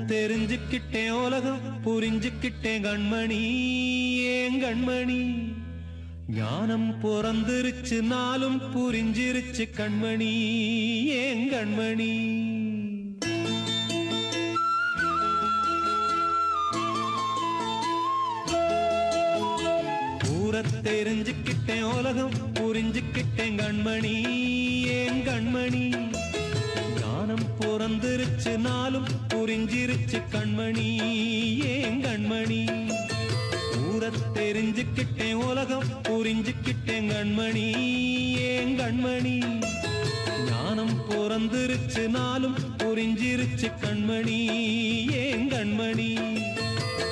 தெரிஞ்சுக்கிட்டேன் உலகம் புரிஞ்சுக்கிட்டேன் கண்மணி ஏன் கண்மணி ஞானம் பிறந்திருச்சு நாளும் புரிஞ்சிருச்சு கண்மணி ஏன் கண்மணி தெரிஞ்சுக்கிட்டேன் உலகம் புரிஞ்சுக்கிட்டேன் கண்மணி ஏன் கண்மணி ஞானம் பிறந்திருச்சு நாளும் புரிஞ்சிருச்சு கண்மணி ஏன் கண்மணி தெரிஞ்சுக்கிட்டேன் உலகம் புரிஞ்சுக்கிட்டேன் கண்மணி ஏன் கண்மணி ஞானம் பிறந்திருச்சு நாளும் புரிஞ்சிருச்சு கண்மணி ஏன் கண்மணி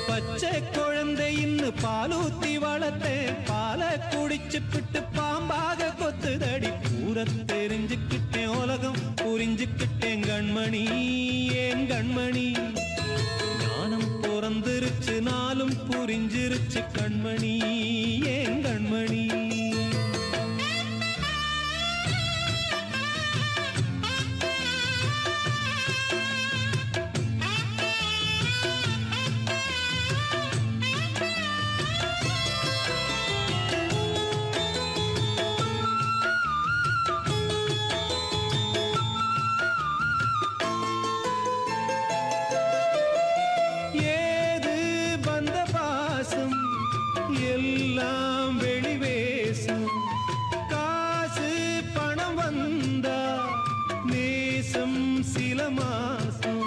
பச்சை குழந்தை இன்னும் பாலூத்தி வளர்த்தேன் பாலை குடிச்சு பிட்டு பாம்பாக கொத்துதடி தெரிஞ்சுக்கிட்டேன் உலகம் புரிஞ்சுக்கிட்டேன் கண்மணி ஏன் கண்மணி ஞானம் பிறந்திருச்சு நாளும் புரிஞ்சிருச்சு கண்மணி ஏன் கண்மணி எல்லாம் வெளிவேசம் காசு பணம் வந்தா நேசம் சில மாசம்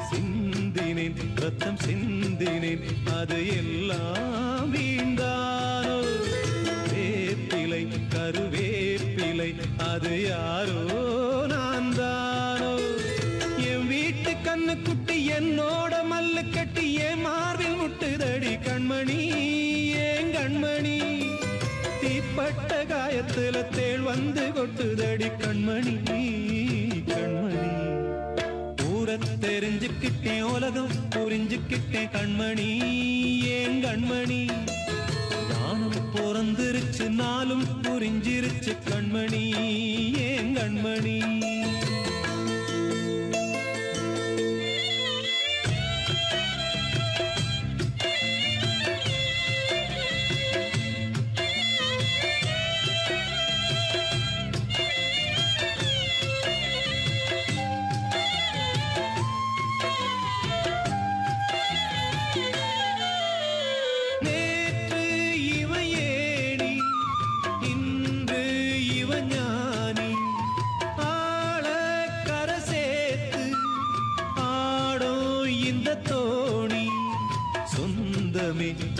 சிந்தினேன் ரத்தம் சிந்தினேன் அது எல்லாம் வீண்டானோ வேப்பிலை கருவேப்பிலை அது யாரோ நான் தானோ என் வீட்டு கண்ணு குட்டி என்னோட மல்லு கட்டி என் மார்பில் முட்டுதடி கண்மணி ஏன் கண்மணி தீப்பட்ட காயத்துல தேள் வந்து கொட்டுதடி கண்மணி கண்மணி தெரிஞ்சுக்கிட்டேன் உலகம் புரிஞ்சுக்கிட்டேன் கண்மணி ஏன் கண்மணி ஞானம் பிறந்திருச்சு நாளும் புரிஞ்சிருச்சு கண்மணி ஏன் கண்மணி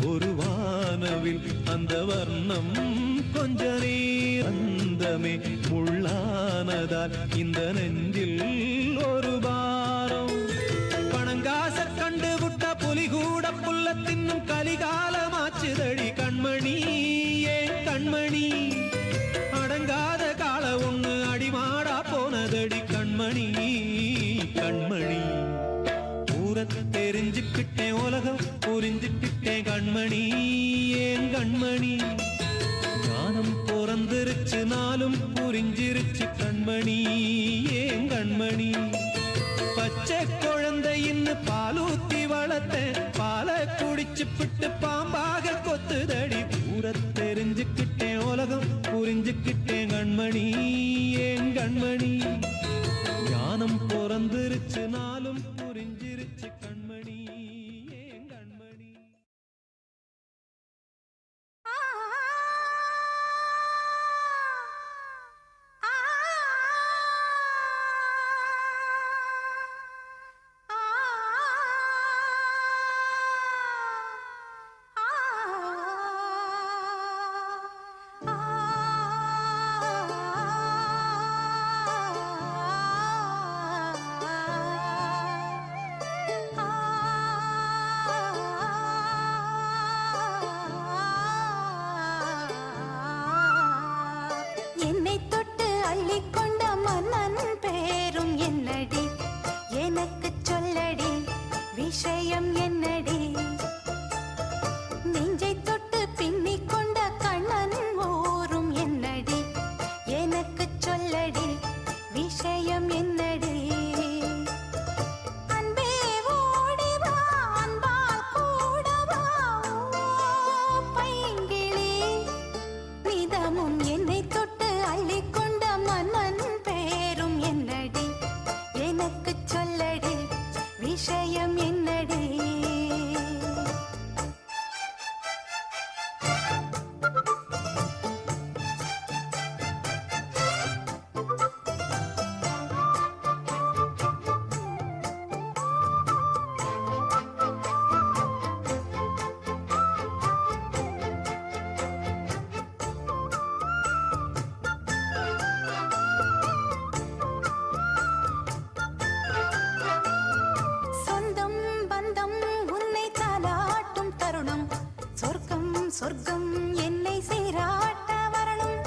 ஒரு வானவில் அந்த வர்ணம் கொஞ்ச நேரந்தமே முள்ளானதால் இந்த நெஞ்சில் ஒரு பாரம் பணங்காச கண்டு விட்ட புலி கூட புல்ல தின்னும் கலிகாலமாச்சுதடி கண்மணி ஏன் கண்மணி அடங்காத கால ஒண்ணு அடிமாடா போனதடி கண்மணி கண்மணி தெரிஞ்சுக்கிட்டேன் உலகம் புரிஞ்சுக்கிட்டேன் கண்மணி ஏன் கண்மணி ஞானம் பிறந்திருச்சு நாளும் புரிஞ்சிருச்சு கண்மணி ஏன் கண்மணி பச்சை குழந்தை இன்னும் பாலூத்தி வளர்த்தேன் பாலை குடிச்சு பிட்டு பாம்பாக கொத்துதடி தெரிஞ்சுக்கிட்டேன் உலகம் புரிஞ்சுக்கிட்டேன் கண்மணி ஏன் கண்மணி ஞானம் பிறந்திருச்சு நாளும் புரிஞ்சிருச்சு கண்மணி ஏன் கண்மணி சொர்க்கம் என்னை சீராட்ட வரணும்,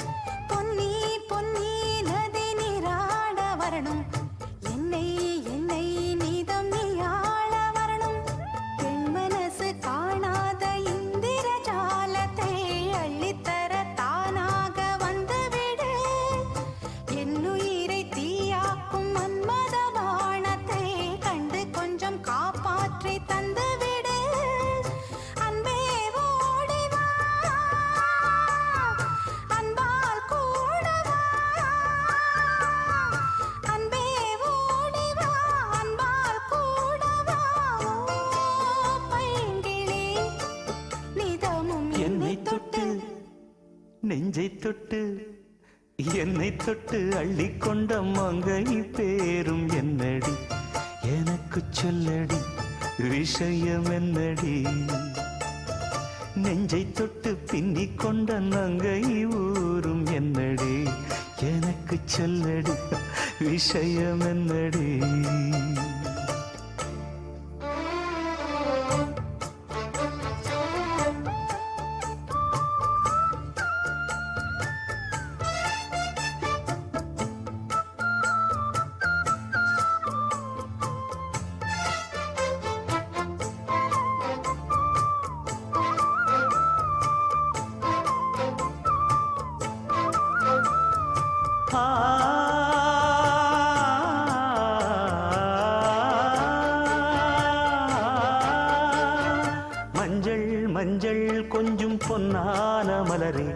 பொன்னி பொன்னி நதி நீராட வரணும், என்னை என்னை நீதம் நீயாள வரணும், பெண் மனசு காணாத இந்திர ஜாலத்தை அள்ளித்தர தானாக வந்துவிடு, என்னுயிரை தீயாக்கும் மன்மத பாணத்தை கண்டு கொஞ்சம் காப்பாற்றி தந்துவிடு, அன்பே ஓடி வா, அன்பால் கூட வா, அன்பே ஓடி வா, அன்பால் கூட வா, ஓ பைங்கிளி நிதமும் என்னை தொட்டு நெஞ்சை தொட்டு என்னை தொட்டு அள்ளிக்கொண்ட மங்கை பேரும் என்னடி, எனக்கு சொல்லடி விஷயம் என்னடி, நெஞ்சை தொட்டு பின்னிக் கொண்ட நங்கை ஊரும் என்னடி, எனக்கு சொல்லடி விஷயம் என்னடி. மஞ்சள் மஞ்சள் கொஞ்சம் பொன்னான மலரே,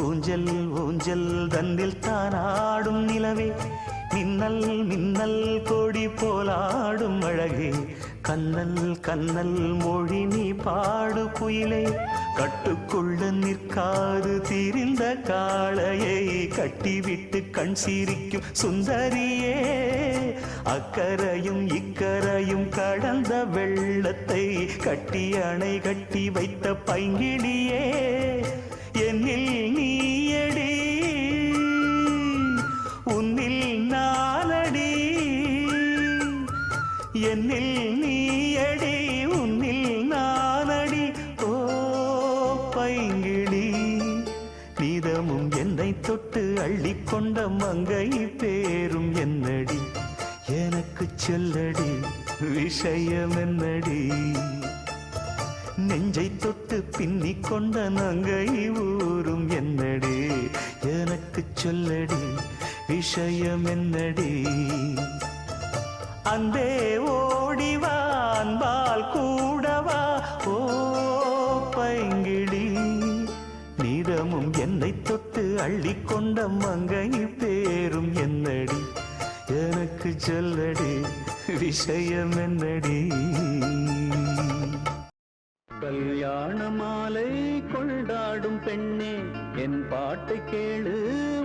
ஊஞ்சல் ஊஞ்சல் தன்னில் தானாடும் நிலவே, மின்னல் மின்னல் கொடி போலாடும் அழகே, கண்ணல் கண்ணல் மொழி நீ பாடு குயிலே, கட்டுக்குள்ள நிற்காது திரிந்த காளையை கட்டிவிட்டு கண் சிரிக்கும் சுந்தரியே, அக்கரையும் இக்கரையும் கடந்த வெள்ளத்தை கட்டி அணை கட்டி வைத்த பைங்கிளியே, என்னில் நீயடி உன்னில் நானடி, என்னில் நீயடி உன்னில் நானடி, ஓ பைங்கிளி நீதமும் என்னை தொட்டு அள்ளிக்கொண்ட மங்கை பேரும் என்னடி, எனக்கு சொல்லடி விஷயம் என்னடி, நெஞ்சை தொட்டு பின்னிக் கொண்ட நங்கை ஊரும் என்னடி, எனக்கு சொல்லடி விஷயம் என்னடி, அன்பே ஓடிவா அன்பால் கூடவா, ஓ பைங்கிளி நீதமும் என்னை தொட்டு அள்ளிக்கொண்ட மங்கை பேரும் என்னடி, எனக்கு சொல்லடி விஷயம் என்னடி. கல்யாண மாலை கொண்டாடும் பெண்ணே, என் பாட்டை கேளு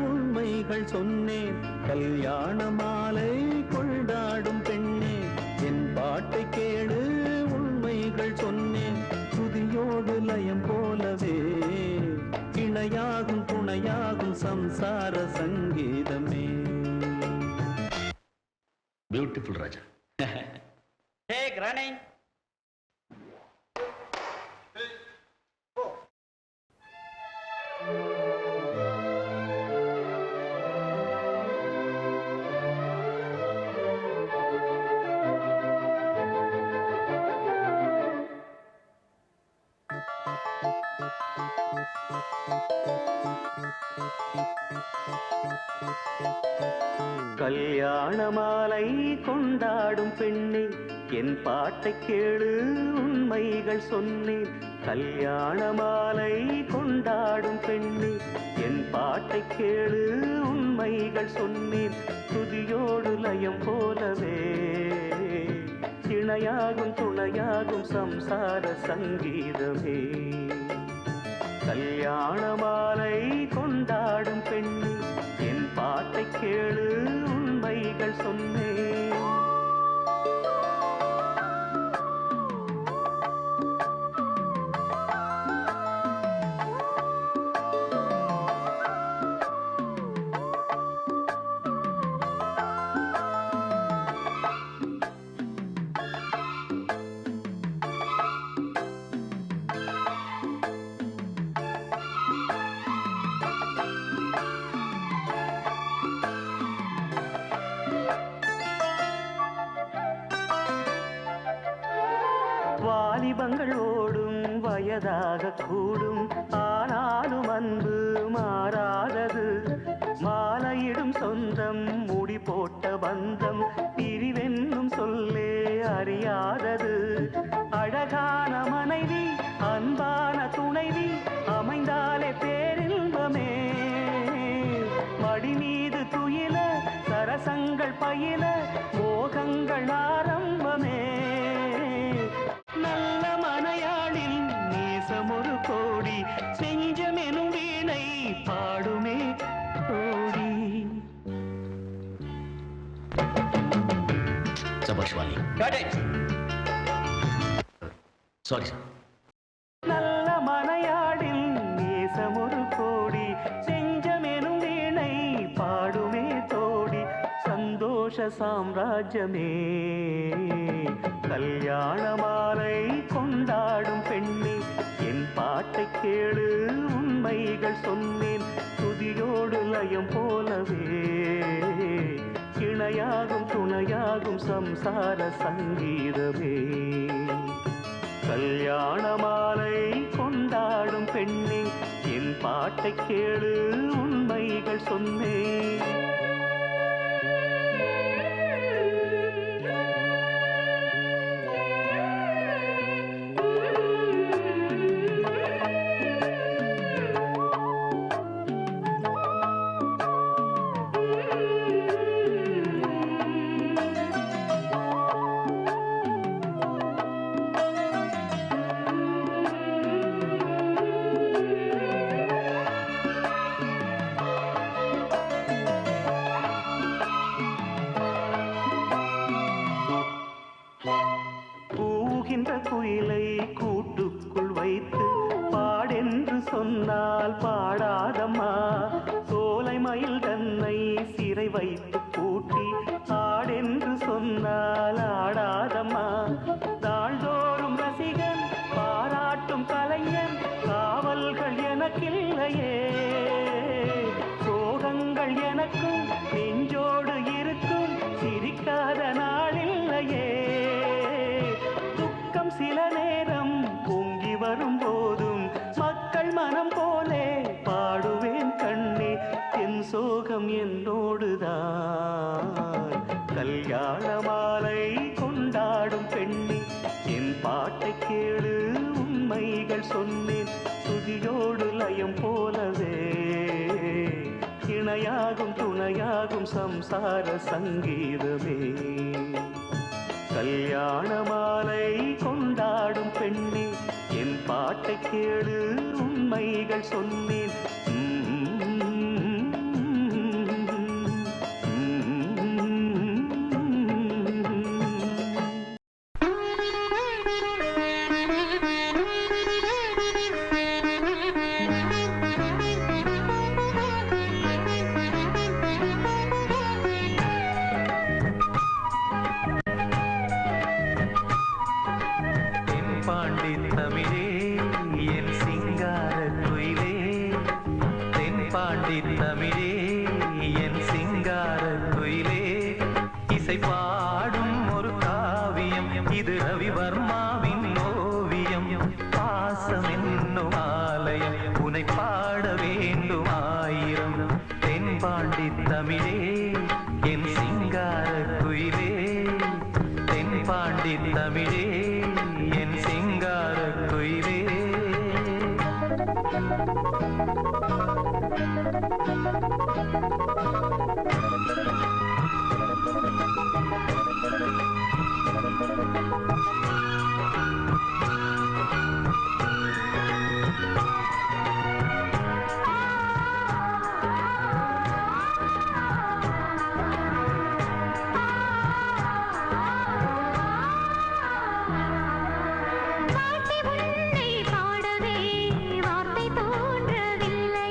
உண்மைகள் சொன்னேன், கல்யாண மாலை கொண்டாடும் பெண்ணே, என் பாட்டை கேளு உண்மைகள் சொன்னேன், துதியோடு லயம் போலவே இணையாகும் துணையாகும் சம்சார சங்கீதமே. பியூட்டிஃபுல் ராஜா. Hey, Granny. கல்யாண மாலை கொண்டாடும் பெண்ணே, என் பாட்டை கேளு உண்மைகள் சொன்னேன், கல்யாண மாலை கொண்டாடும் பெண்ணே, என் பாட்டை கேளு உண்மைகள் சொன்னேன், துதியோடு லயம் போலவே இணையாகும் துணையாகும் சம்சார சங்கீதமே. கல்யாண மாலை கொண்டாடும் பெண்ணே, என் பாட்டை கேளு உண்மைகள் சொன்னேன். வாலிபங்கள் ஓடும் வயதாக கூடும், ஆனாலும் அன்பு மாறாதது. மாலையிடும் சொந்தம், முடி போட்ட பந்தம், பிரிவென்னும் சொல்லே அறியாதது. அழகான மனைவி, அன்பான துணைவி அமைந்தாலே பேரின்பமே. மடி மீது துயில, சரசங்கள் பயில, மோகங்கள் ஆரம்பமே. நல்ல மனையாளில் நேசமொரு கோடி, செஞ்சமெனும் வீணை பாடுமே கோடி. சபாஷ் Vaali. Got it. Sorry sir. நல்ல மனையாளில் நேசமொரு கோடி, செஞ்சமெனும் வீணை பாடுமே தோடி. சந்தோஷ சாம்ராஜ்யமே கல்யாண மாலை கொண்டாடும் பெண்ணே, என் பாட்டை கேளு உண்மைகள் சொன்னேன். துதியோடு லயம் போலவே இணையாகும் துணையாகும் சம்சார சங்கீதமே. கல்யாண மாலை கொண்டாடும் பெண்ணே, என் பாட்டை கேளு உண்மைகள் சொன்னேன். குயிலை கூட்டுக்குள் வைத்து பாடென்று சொன்னால் பாடாதம்மா. சோலை மயில் தன்னை சிறை வைத்து பூட்டி ஆடென்று சொன்னால் ஆடாதம்மா. நாள்தோறும் ரசிகன் பாராட்டும் கலைஞன், காவல்கள் எனக்கில்லையே. சோகங்கள் எனக்கும் நெஞ்சோடு இருக்கும், சிரிக்காத நாளில்லையே. சில நேரம் பொங்கி வரும் போதும் மக்கள் மனம் போலே பாடுவேன் கண்ணே. என் சோகம் என்னோடுதான். கல்யாண மாலை கொண்டாடும் பெண்ணே, என் பாட்டை கேளு உண்மைகள் சொன்னேன். துதியோடு லயம் போலவே இணையாகும் துணையாகும் சம்சார சங்கீதமே. கல்யாண மாலை கொண்டாடும் பெண்ணே, என் பாட்டை கேளு உண்மைகள் சொன்னேன். வார்த்தை உன்னை பாடவே வார்த்தை தோன்றவில்லை.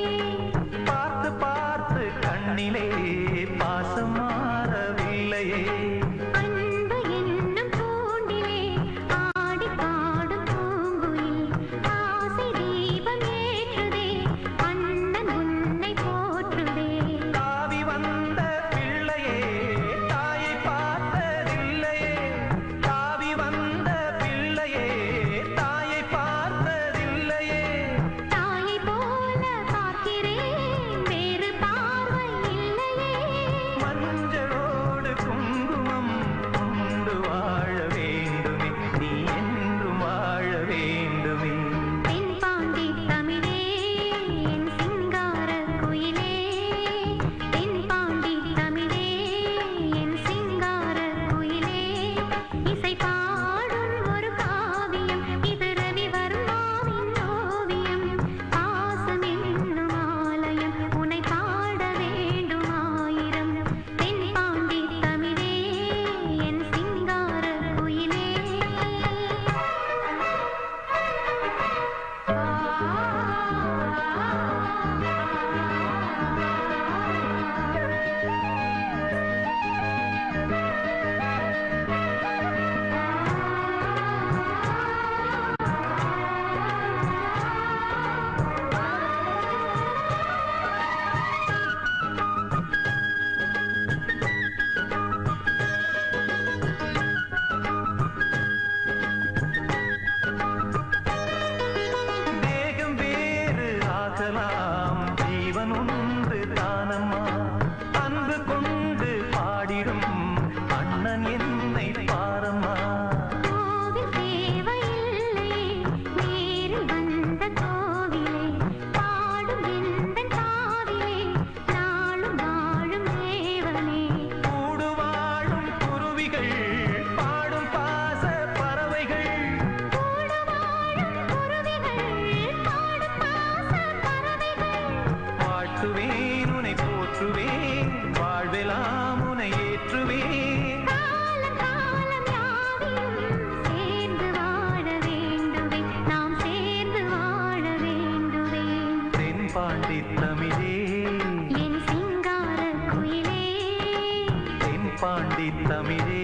தமிழே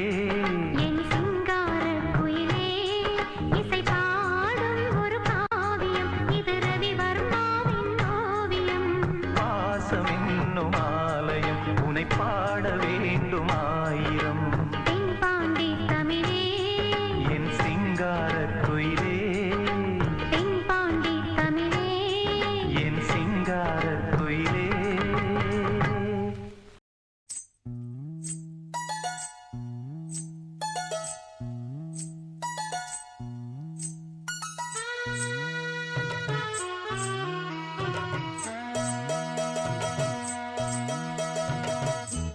என் சிங்கார குயிலே இசை பாடும் ஒரு காவியம் இது ரவிவர்மாவின் ஓவியம் பாசம் என்னும் ஆலயம் உனை பாட வேண்டும் ஆயிரம் தென்பாண்டி தமிழே என் சிங்கார குயிலே தென்பாண்டி தமிழே என் சிங்கார குயிலே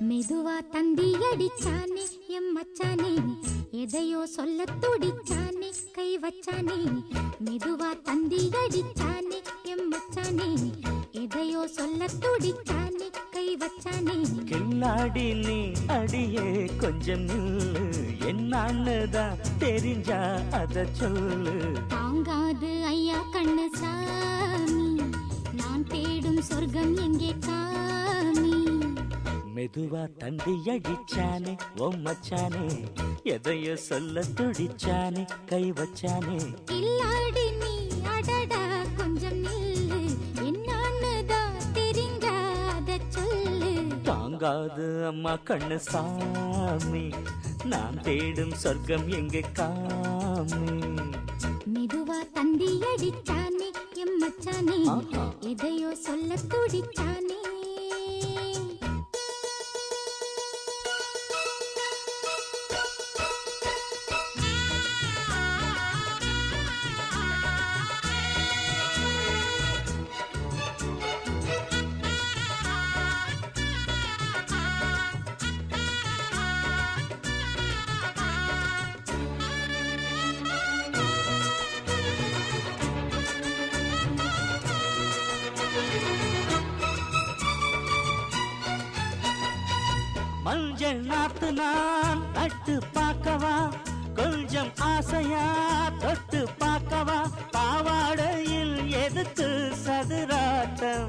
மெதுவா தந்தி அடிச்சானே எம் மச்சானே எதையோ சொல்ல துடிச்சானே கை வச்சானே மெதுவா தந்தி அடிச்சானே எம் மச்சானே எதையோ சொல்ல துடிச்சானே கை வச்சானே கில்லாடி நீ அடியே கொஞ்சம் நில்லு என்னான்னுதான் தெரிஞ்சா அத சொல்லு தாங்காது ஐயா கண்ணு சாமி நான் தேடும் சொர்க்கம் எங்கே காமி மெதுவா தந்தி அடிச்சானே ஓ மச்சானே எதையோ சொல்ல துடிச்சானே கை வச்சானே இல்லாடி நீ அடடா கொஞ்சம் நில்லு என்னான்னுதான் தெரிஞ்சாத சொல்லு தாங்காது அம்மா கண்ணு சாமி நான் தேடும் சொர்க்கம் எங்க காமி மெதுவா தந்தி அடிச்சானே எம் மச்சானே ஆஹா. எதையோ சொல்ல துடிச்சானே மஞ்சள் நாத்து நான் நட்டு பார்க்கவா கொஞ்சம் ஆசையா தொட்டு பார்க்கவா பாவாடையில் எதுக்கு சதுராட்டம்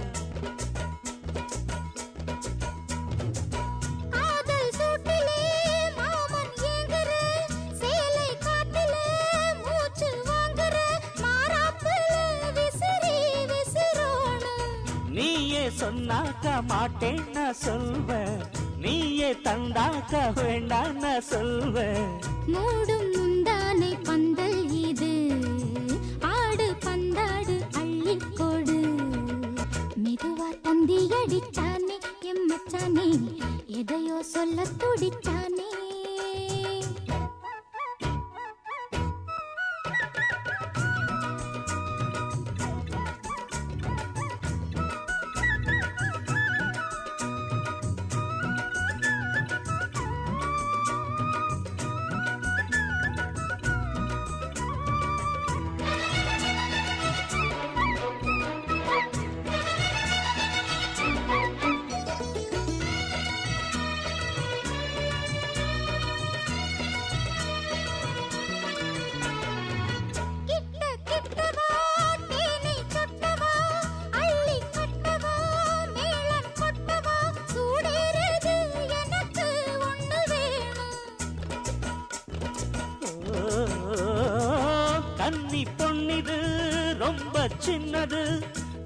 காதல் சூட்டிலே மாமன் ஏங்குற சேலை காட்டிலே மூச்சு வாங்குற மாறாப்புல விசிறி விசிறோணும் நீயே சொன்னாக்க மாட்டேன் நான் சொல்வேன் நீயே தந்தாக்க வேண்டாம் நான் சொல்வேன் மூடும் முந்தானை பந்தல் இது ஆடு பந்தாடு அள்ளிக்கோடு மெதுவா தந்தி அடிச்சானே எம் மச்சானே எதையோ சொல்ல துடிச்சானே கிட்ட கிட்டவா தேனை சொட்டவா அள்ளி கட்டவா மேளம் கொட்டவா சூடேறுது எனக்கு ஒண்ணு வேணும் கன்னி பொன்னிது ரொம்ப சின்னது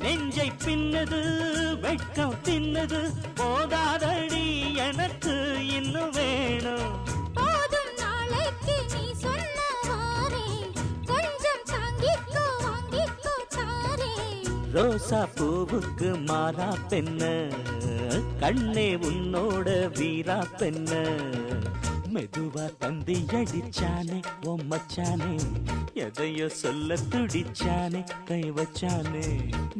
நெஞ்சை பின்னது வெட்கம் தின்னது போதாதடி எனக்கு இன்னும் வேணும் போதும் நாளைக்கு நீ சொன்னவாரே கொஞ்சம் தாங்கிக்கோ வாங்கிக்கோ தாரே ரோசா பூவுக்கு மாறா பெண்ண கண்ணே உன்னோட வீரா பெண்ண மெதுவா தந்தி அடிச்சானே ஓ மச்சானே எதையோ சொல்ல துடிச்சானே கை வச்சானே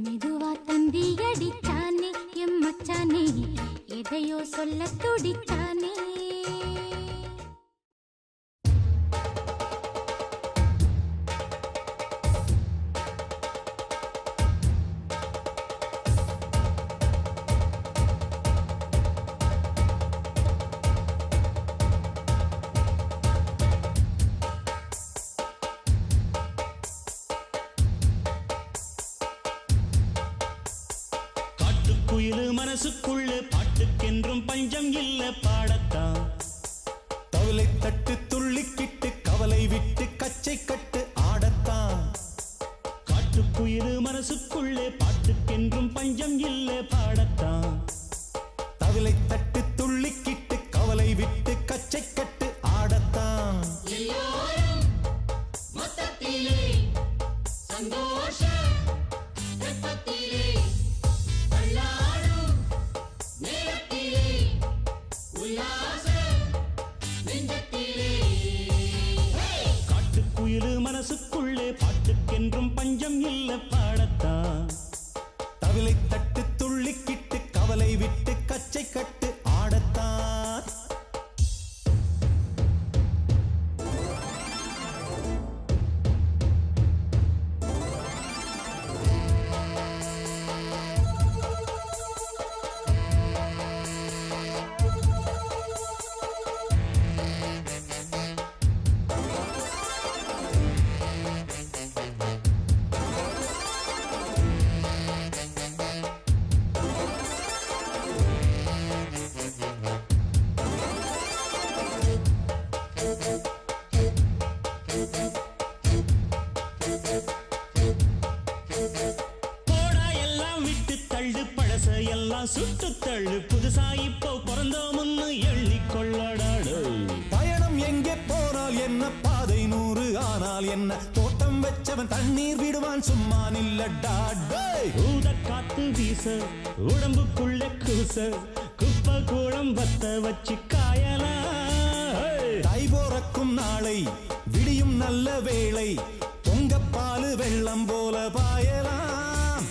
மெதுவா தந்தி அடிச்சானே எம் மச்சானே எதையோ சொல்ல துடிச்சானே குயிலு மனசுக்குள்ள பாட்டுக்கென்றும் பஞ்சம் இல்ல பாடத்தான் மனசுக்குள்ளே பாட்டுக்கென்றும் பஞ்சம் இல்லை பாடத்தான் தவிலை தட்டு துள்ளிக்கிட்டு கவலை விட்டு கச்சை கட்டு ஆடத்தான் காட்டுக்குயிலு மனசுக்குள்ளே பாட்டுக்கென்றும் பஞ்சம் இல்லை பாடத்தான் தவிலை தட்டு துள்ளிக்கிட்டு கவலை விட்டு கச்சை கட்டு ஆடத்தான் எல்லாம் சுட்டு தள்ளு புதுசா இப்போ பிறந்தோம்னு எண்ணிக்கொள்ளடாடு பயணம் எங்கே போனால் என்ன பாதை 100 ஆனால் என்ன தோட்டம் வச்சவன் தண்ணீர் விடுவான் சும்மா நில்லடா ஊத காத்து வீச உடம்புக்குள்ள கூச குப்பை கூடம் பத்த வச்சு காயலாம் தை போறக்கும் நாளை விடியும் நல்ல வேளை பொங்கப்பாலு வெள்ளம் போல பாயலாம்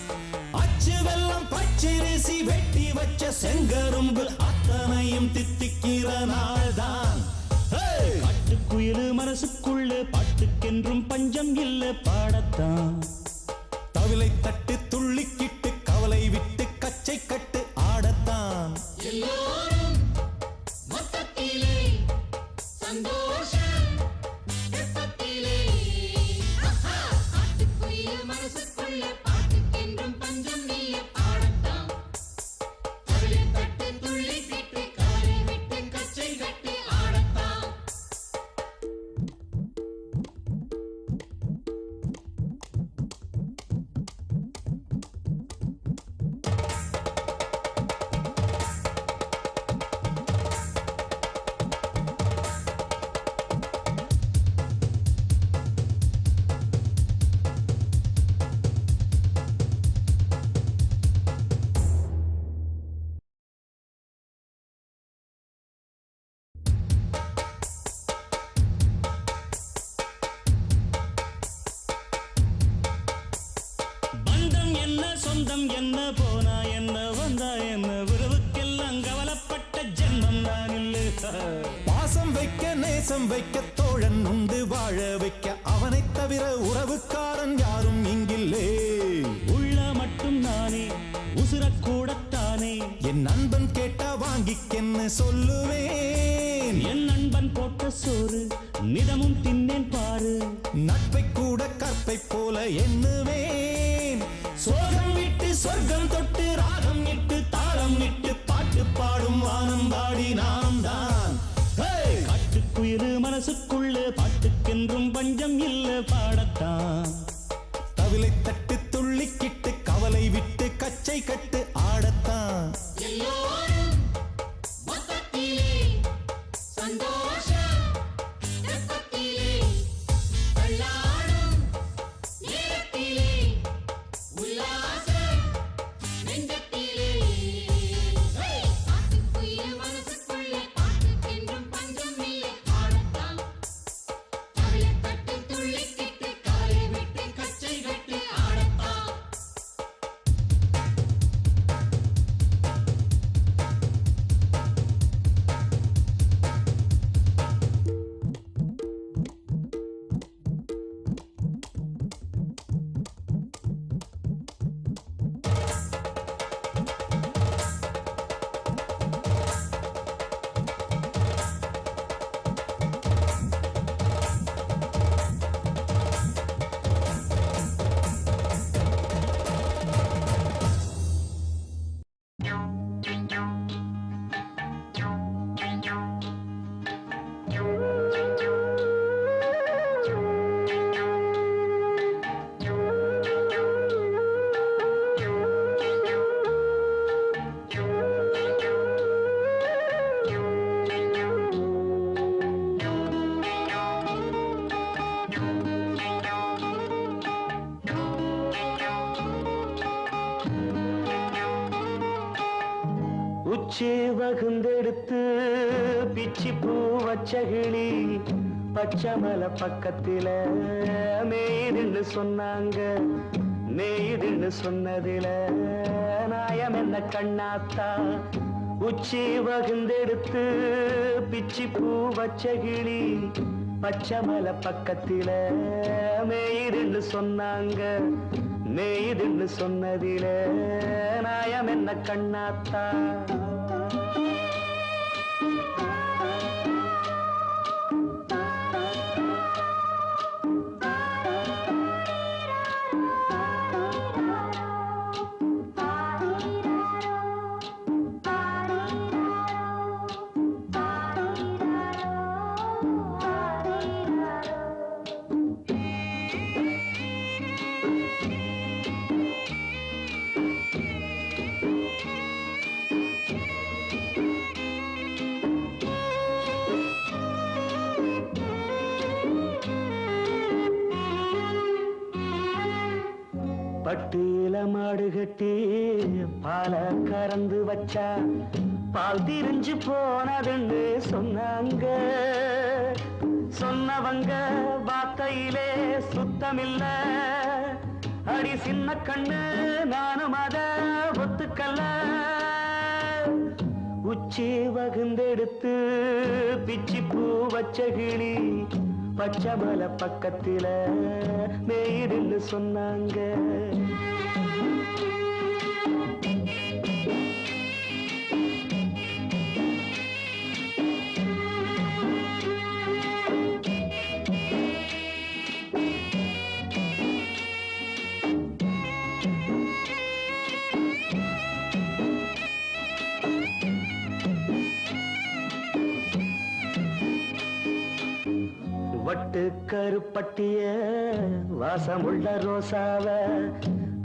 அச்சு வெள்ளம் பச்சரிசி வெட்டி வச்ச செங்கரும்பு அத்தனையும் தித்திக்கிற நாள்தான் காட்டுக்குயிலு மனசுக்குள்ளே பாட்டுக்கென்றும் பஞ்சம் இல்லை பாடத்தான் தவிலை தட்டு துள்ளிக்கிட்டு கவலை விட்டு கச்சை கட்டு ஆடத்தான் சொந்தம் என்ன போனா என்ன வந்தா என்ன உறவுக்கெல்லாம் கவலைப்பட்ட ஜென்மம் நான் இல்லை பாசம் வைக்க நேசம் வைக்க தோழன் உண்டு வாழ வைக்க அவனை தவிர உறவுக்காரன் யாரும் இங்கில்லே உள்ள மட்டும் நானே உசுரக்கூடத்தானே என் நண்பன் கேட்டா வாங்கிக்கென்னு சொல்லுவேன் என் நண்பன் போட்ட சோறு நிதமும் தின்னேன் பாரு நட்பை கூட கற்பை போல எண்ணுவேன் சோகம் விட்டு சொர்க்கம் தொட்டு ராகம் இட்டு தாளம் இட்டு பாட்டு பாடும் வானம் பாடி நாம் தான் காட்டுக்குயிலு மனசுக்குள்ளே பாட்டுக்கென்றும் பஞ்சம் இல்லை பாடத்தான் தவிலை தட்டு துள்ளிக்கிட்டு கவலை விட்டு கச்சை கட்டு ஆடத்தான் உச்சி வகுந்தெடுத்து பிச்சி பூ வச்ச கிளி பச்சைமலை பக்கத்தில மேய்துன்னு சொன்னாங்க. மேய்துன்னு சொன்னதில நாயம் என்ன கண்ணாத்தா. உச்சி வகுந்தெடுத்து பிச்சி பூ வச்ச கிளி பச்சைமலை பக்கத்தில மேய்துன்னு சொன்னாங்க. மேய்துன்னு சொன்னதில நாயம் என்ன கண்ணாத்தா. பட்டியில மாடு கட்டி பால கறந்து வச்சா பால் திரிஞ்சு போனதுன்னு சொன்னாங்க. சொன்னவங்க வார்த்தையிலே சுத்தமில்ல. அடி சின்ன கண்ணு நானும் அத ஒத்துக்கல்ல. உச்சி வகுந்தெடுத்து பிச்சி பூ வச்ச கிளி பச்சைமலை பக்கத்தில மேய்துன்னு சொன்னாங்க. வட்டு கருப்பட்டிய வாசமுள்ள ரோசாவ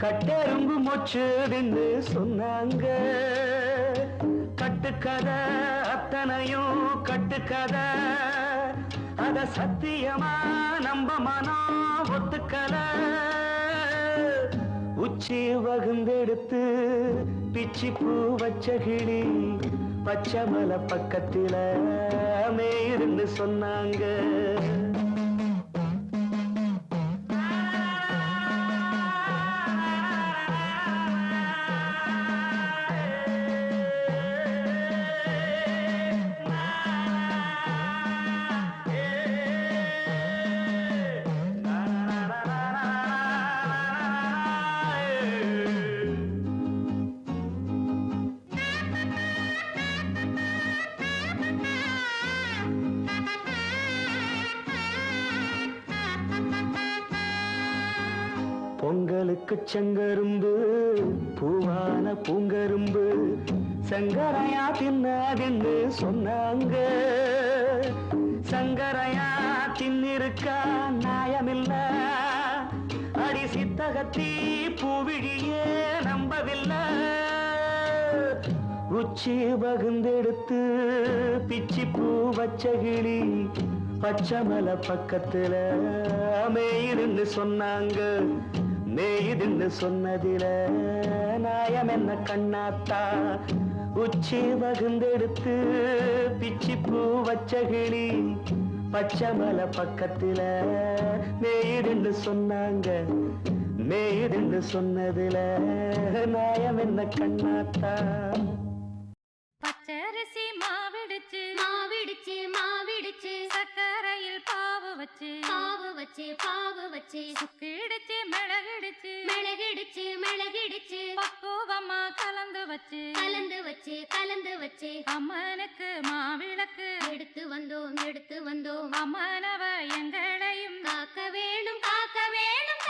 கட்டெரும்பு மொச்சுதுன்னு சொன்னாங்க. கட்டுக்கதை அத்தனையும் கட்டுக்கதை. அத சத்தியமா நம்ப மனம் ஒத்துக்கல. உச்சி வகுந்தெடுத்து பிச்சி பூ வச்ச கிளி பச்சைமலை பக்கத்தில மேய்துன்னு சொன்னாங்க. பொங்கலுக்கு செங்கரும்பு பூவான பூங்கரும்பு சங்கரையா தின்னாதின்னு சொன்னாங்க. சங்கரையா தின்னிருக்கா நியாயமில்ல. அடி சித்தகத்தி பூவிழியே நம்பவில்லை. உச்சி வகுந்தெடுத்து பிச்சி பூ வச்ச கிளி பச்சைமலை பக்கத்தில மேய்துன்னு சொன்னாங்க. மேய்துன்னு சொன்னதில நாயம் என்ன கண்ணாத்தா. உச்சி வகுந்தெடுத்து பிச்சி பூ வச்ச கிளி பச்சைமலை பக்கத்தில மேய்துன்னு சொன்னாங்க. மேய்துன்னு சொன்னதில நாயம் என்ன கண்ணாத்தா. பச்சரிசி மாவிடுச்சு மாவிடுச்சு மாவிடுச்சு சக்கரையில் பாவு வச்சு பாவு வச்சு பாவு வச்சு சுக்கிடுச்சு மிளகிடுச்சு மிளகிடுச்சு மிளகிடுச்சு பக்குவமா கலந்து வச்சு கலந்து வச்சு கலந்து வச்சு அம்மனுக்கு மாவிளக்கு எடுத்து வந்தோம் அம்மனவ எங்களையும் காக்க வேணும் காக்க வேணும்.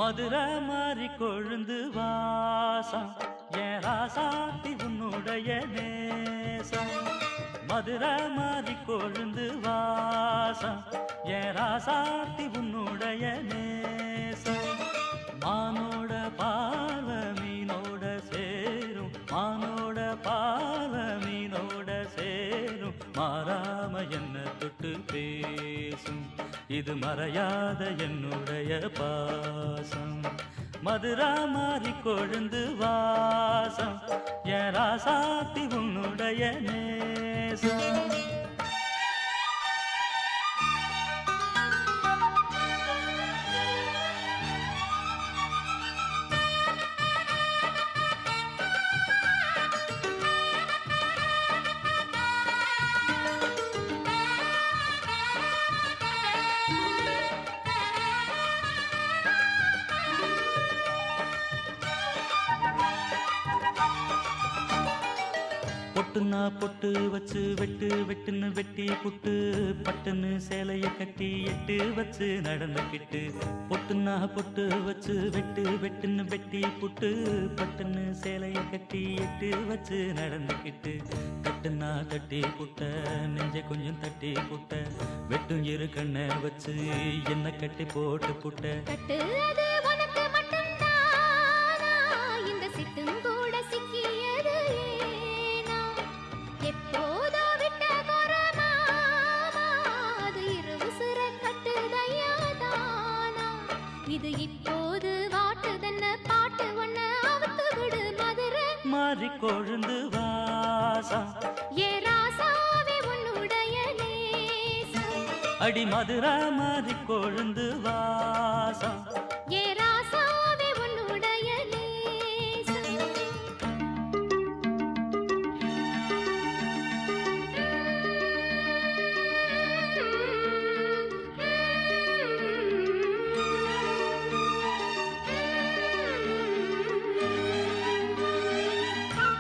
மதுரை மாறி கொழுந்து வாசம் என் ராசாத்தி உன்னுடைய நேசம். மதுரை மாறி கொழுந்து வாசம் என் ராசாத்தி உன்னுடைய நேசம். மானோட பார்வை மாறாம என்ன தொட்டு பேசும் இது மறையாத என்னுடைய பாசம் மதுரா மாறி கொழுந்து வாசம் என் ராசாத்தி உன்னுடைய நேசம் பொட்டுனா பொட்டு வச்சு வெட்டு வெட்டுன்னு வெட்டி புட்டு பட்டுன்னு சேலைய கட்டி எட்டு வச்சு நடந்துக்கிட்டு பொட்டுனா பொட்டு வச்சு வெட்டு வெட்டுன்னு வெட்டி புட்டு பட்டுன்னு சேலைய கட்டி எட்டு வச்சு நடந்துக்கிட்டு கட்டுனா கட்டி புட்ட நெஞ்ச கொஞ்சம் தட்டி புட்ட வெட்டும் இரு கண்ணை வச்சு என்ன கட்டி போட்டு புட்ட கட்டு அது உனக்கு மட்டும்தானா இந்த சிட்டும் கூட சிக்கியது ஏனா எப்போதோ விட்ட குரமாமா அது இருவுசுர கட்டுதையாதானா இது இப்போது வாட்டுதன்ன பாட்டு ஒன்ன அவுத்து விடு மதுரை மாறி கொழுந்து வாசம் ஏ ராசாவே உன்னுடைய நேசம் அடி மதுரா மாறி கொழுந்து வாசம் ஏ ராசாவே உன்னுடைய நேசம்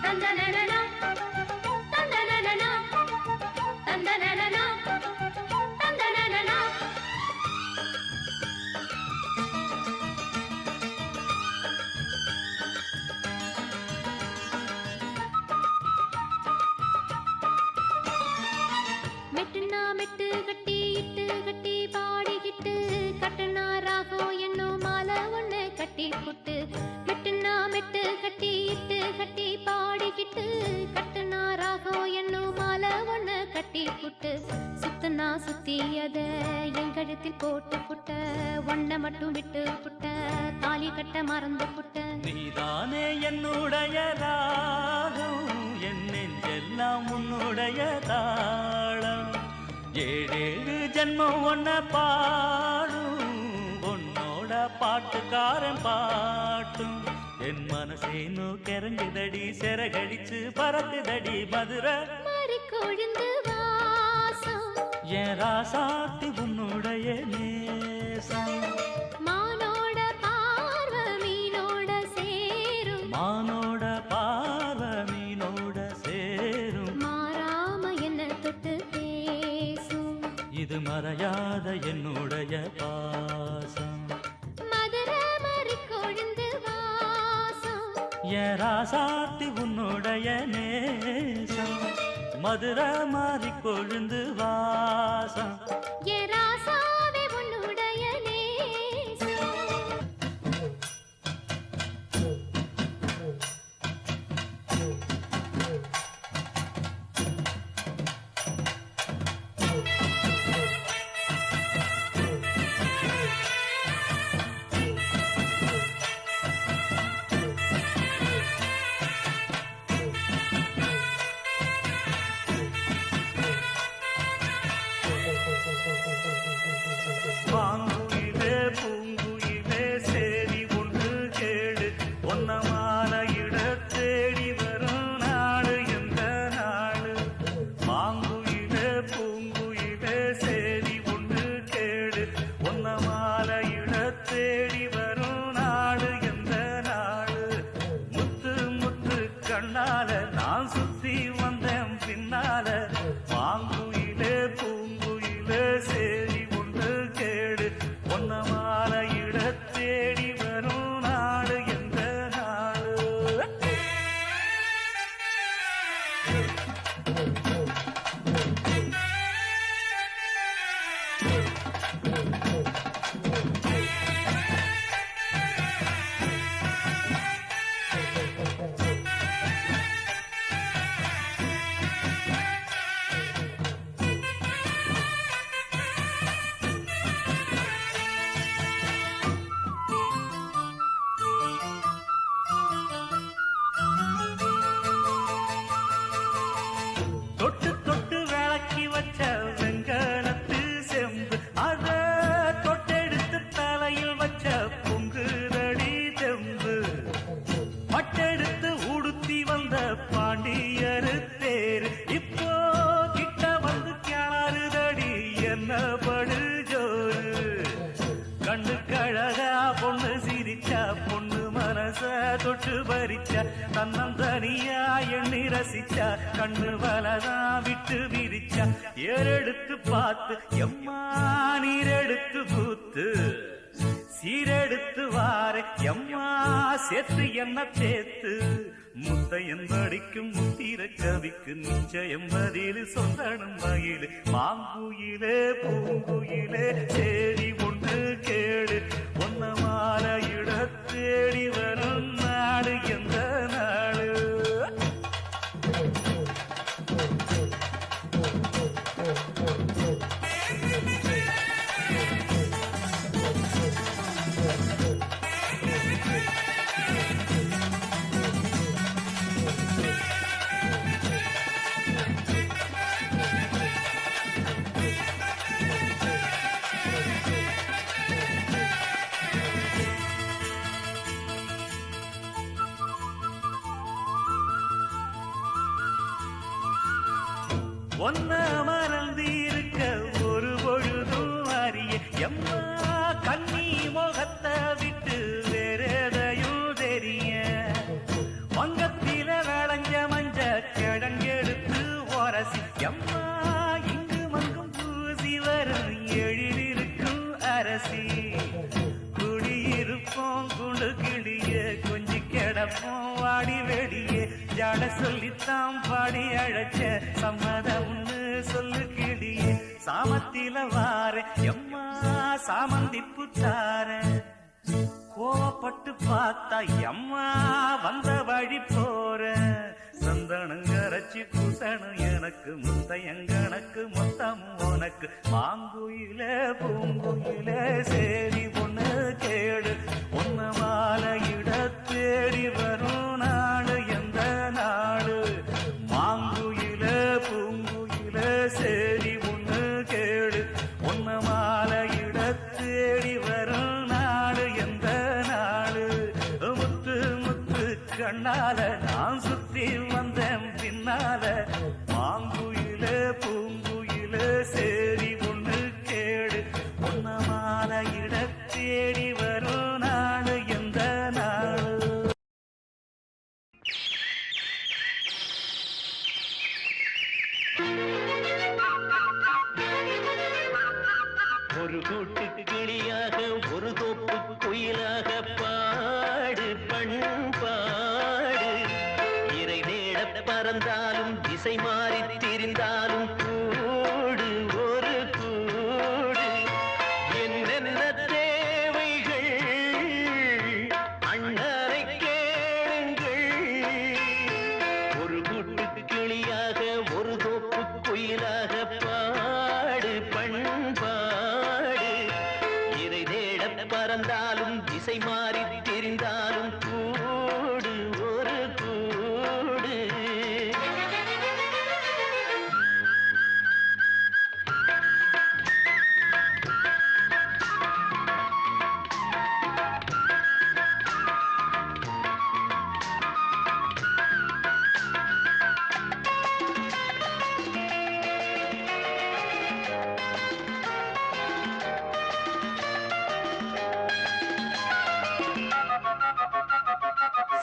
தந்தனனனா தந்தனனனா தந்தனனனா தந்தனனனா மெட்டுனா மெட்டு கட்டி இட்டு கட்டி பாடிக்கிட்டு கட்டுனா ராகம் என்னும் மாலை ஒண்ணு கட்டி புட்டு மெட்டுனா மெட்டு கட்டி இட்டு கட்டி பாடிக்கிட்டு கட்டுனா ராகம் என்னும் மாலை ஒண்ணு கட்டி புட்டு சுத்துனா சுத்தி அத என் கழுத்தில் போட்டு புட்ட ஒன்ன மட்டும் விட்டு புட்ட தாலி கட்ட மறந்து புட்ட நீதானே என்னுடைய ராகம் என் நெஞ்செல்லாம் உன்னுடைய தாளம் ஏழேழு ஜென்மம் ஒன்ன பாடும் உன்னோட பாட்டுக்காரன் பாட்டும் என் மனசேனோ கெரங்குதடி செரகடிச்சு பறக்குதடி மதுரை மாறி கொழுந்து வாசம் என் ராசாத்தி உன்னுடைய நேசம் மானோட பார்வை மீனோட சேரும் மானோட பார்வை மீனோட சேரும் மாறாம என்ன தொட்டு பேசும் இது மறையாத என்னுடைய பாசம் மதுரை மாறி கொழுந்து வாசம் என் ராசாத்தி உன்னுடைய நேசம் மதுரை மாறி கொழுந்து வாசம் ஏ ராசாவே உன்னுடைய நேசம் பாங்குயிலே பூங்குயிலே சேரி ஒன்று கேடு ஒன்ன மாலையிட தேடி வரும் நாடு எந்த நாடு பாங்குயிலே பூங்குயிலே சேரி ஒன்று கேடு ஒன்ன மாலையிட தேடி வரும் நாடு எந்த நாடு முத்து முத்து கண்ணால நான் சுத்தி வந்தேன் பின்னால பாங்குயிலே பூங்குயிலே சேரி ஒன்று கேடு ஒன்ன மாலையிட தேடி வரும் நாடு எந்த நாடு தன்னந்தனியா எண்ணி ரசிச்சா கண்ணு வலதான் விட்டு விரிச்சா ஏறெடுத்து பார்த்து எம்மா நீரெடுத்து பூத்து சீரெடுத்து வார எம்மா சேர்த்து என்ன சேர்த்து முத்தையன் படிக்கும் முத்திர கவிக்கு நிச்சயம் பதில் சொல்லணும் மயிலு மாங்குயிலே பூங்குயிலே சேரி ஒன்று கேடு ஒன்ன மாலையிட தேடி வரும் நாடு எந்த நாடு ஒன்ன மறந்து இருக்க ஒரு பொழுதும் அறிய எம்மா கண்ணி முகத்தை விட்டு வேறெதையும் தெரிய வங்கத்தில விளைஞ்ச மஞ்ச கிழங்கெடுத்து உரசி எம்மா இங்கு மங்கும் பூசி வரும் எழிலிருக்கும் அரசி குடியிருப்போம் குண்டு கிளிய கொஞ்சி கிடப்போம் வாடி வெடியே ஜாட சொல்லித்தான் பாடி அழைச்ச சம்மதம்னு சொல்லு கிளியே சாமத்தில வார எம்மா சாமந்திப்பு தார கோவப்பட்டு பார்த்தா எம்மா வந்த வழி போற சந்தனங்கரைச்சி பூசணும் எனக்கு முத்தையங்கணக்கு மொத்தம் உனக்கு மாங்குயில பூங்குயில சேரி பொண்ணு கேடு ஒன்ன மாலையிட தேடி வரும் நாடு எந்த நாடு மாங்குயில பூங்குயில சேரி ஒண்ணு கேடு ஒன்ன மாலையிட தேடி வரும் நாடு எந்த நாடு முத்து முத்து கண்ணால நான் சுத்தி வந்தேன் பின்னால மாங்குயில பூங்குயில சேரி ஒண்ணு கேடு ஒன்ன மாலையிட தேடி வரும் நாடு எந்த நாடு ஒரு கூட்டு கிளியாக ஒரு தோப்பு குயிலாக பாடு பண்பாடு இறை தேட பறந்தாலும் திசை மாறி திரிந்தாலும் கூடு ஒரு கூடு என்னென்ன தேவைகள் அண்ணரை கேளுங்கள் ஒரு கூட்டு கிளியாக ஒரு தோப்பு குயிலாக பாடு பண்பாடு இறை தேட பறந்தாலும் திசை மாறி தெரிந்தாலும் கூடு ஒரு கூடு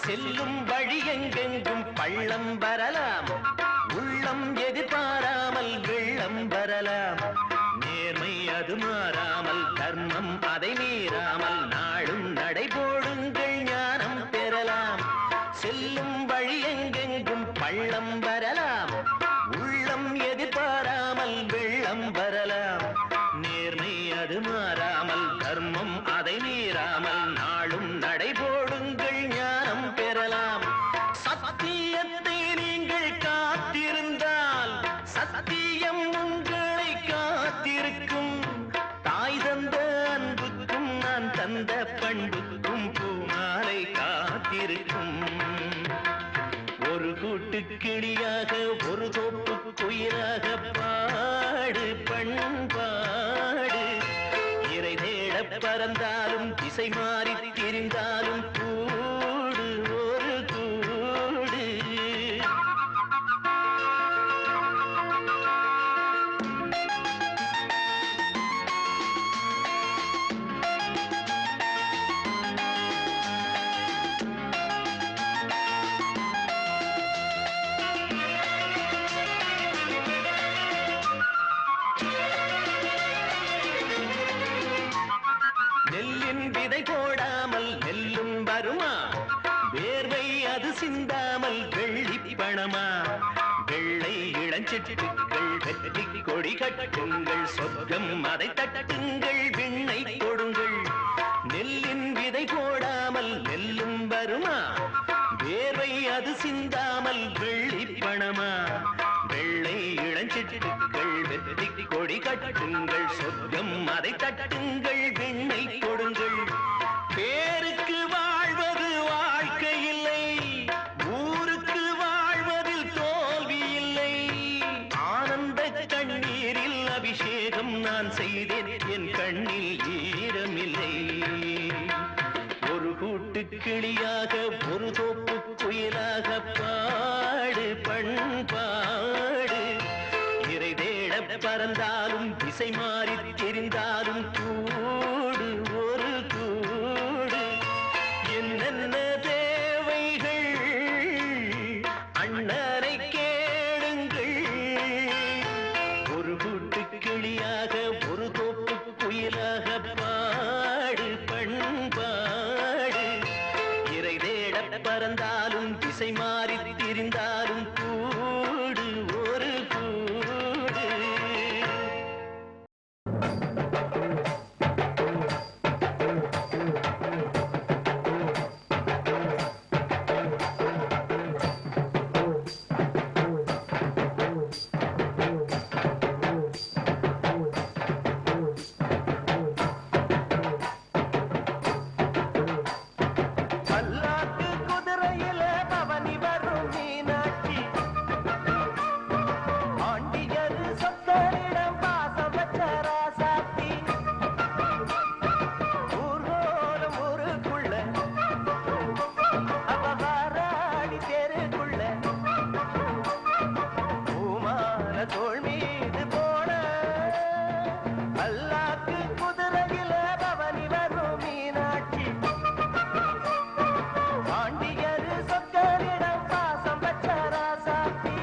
செல்லும் வழி எங்கெங்கும் பள்ளம் வரலாம் உள்ளம் எதிர்பாராமல் வெள்ளம் வரலாம் நேர்மை அது மாறாமல் தர்மம் அதை மீறாமல் நாடும் நடைபோடுங்கள் ஞானம் பெறலாம் செல்லும் வழி எங்கெங்கும் பள்ளம் வரலாம் உள்ளம் எதிர்பாராமல் வெள்ளம் வரலாம் நேர்மை அது மாறாமல் தர்மம் அதை மீறாமல் நாளும் நடைபோடுங்கள் ஞானம் பெறலாம் சத்தியத்தை நீங்கள் காத்திருந்தால் சத்தியம் உங்களை காத்திருக்கும் தாய் தந்த அன்புக்கும் நான் தந்த பண்புக்கும் பூமாலை காத்திருக்கும் ஒரு கூட்டு கிளியாக ஒரு தோப்பு குயிலாக பாடு பண்பாடு இறை தேட பறந்தாலும் திசை மாறி திரிந்தாலும் கூடு ஒரு கூடு இளஞ்சிட்டுக்கள் வெற்றி கொடி கட்டுங்கள் சொர்க்கம் அதை தட்டுங்கள் விண்ணை கொடுங்கள் நெல்லின் விதை போடாமல் நெல்லும் வருமா வேர்வை அது சிந்தாமல் வெள்ளி பணமா வெள்ளை இளஞ்சிட்டுக்கள் வெற்றி கொடி கட்டுங்கள் சொர்க்கம் அதை தட்டுங்கள் விண்ணை கொடுங்கள் பேருக்கு வாழ்வது வாழ்க்கை இல்லை ஊருக்கு வாழ்வதில் தோல்வி இல்லை ஆனந்த கண்ணீரில் அபிஷேகம் நான் செய்தேன் என் கண்ணில் ஈரமில்லை ஒரு கூட்டு கிளியாக ஒரு தோப்பு குயிலாக பாடு பண்பாடு இறை தேட பறந்தாலும் திசை மாறி தெரிந்தாலும் கூடு ஒரு கூடு என்னென்ன தேவைகள் அண்ணனை கேளுங்கள் ஒரு கூட்டு கிளியாக ஒரு தோப்பு குயிலாக பாடு பண்பாடு இறை தேட பறந்தாலும் திசை மாறி திரிந்தாலும் கூடு ஒரு கூடு பல்லாக்கு குதிரையில பவனி வரும் மீனாட்சி ஆண்டியர் சொத்தரிடம் பாசம் வச்ச ராசாத்தி ஊர்கோலம் ஊருக்குள்ள அவ வாராடி தெருக்குள்ள பூமான தோள் மீது போன பல்லாக்கு குதிரையில பவனி வரும் மீனாட்சி ஆண்டியரு சொக்கரிடம் பாசம் வச்ச ராசாத்தி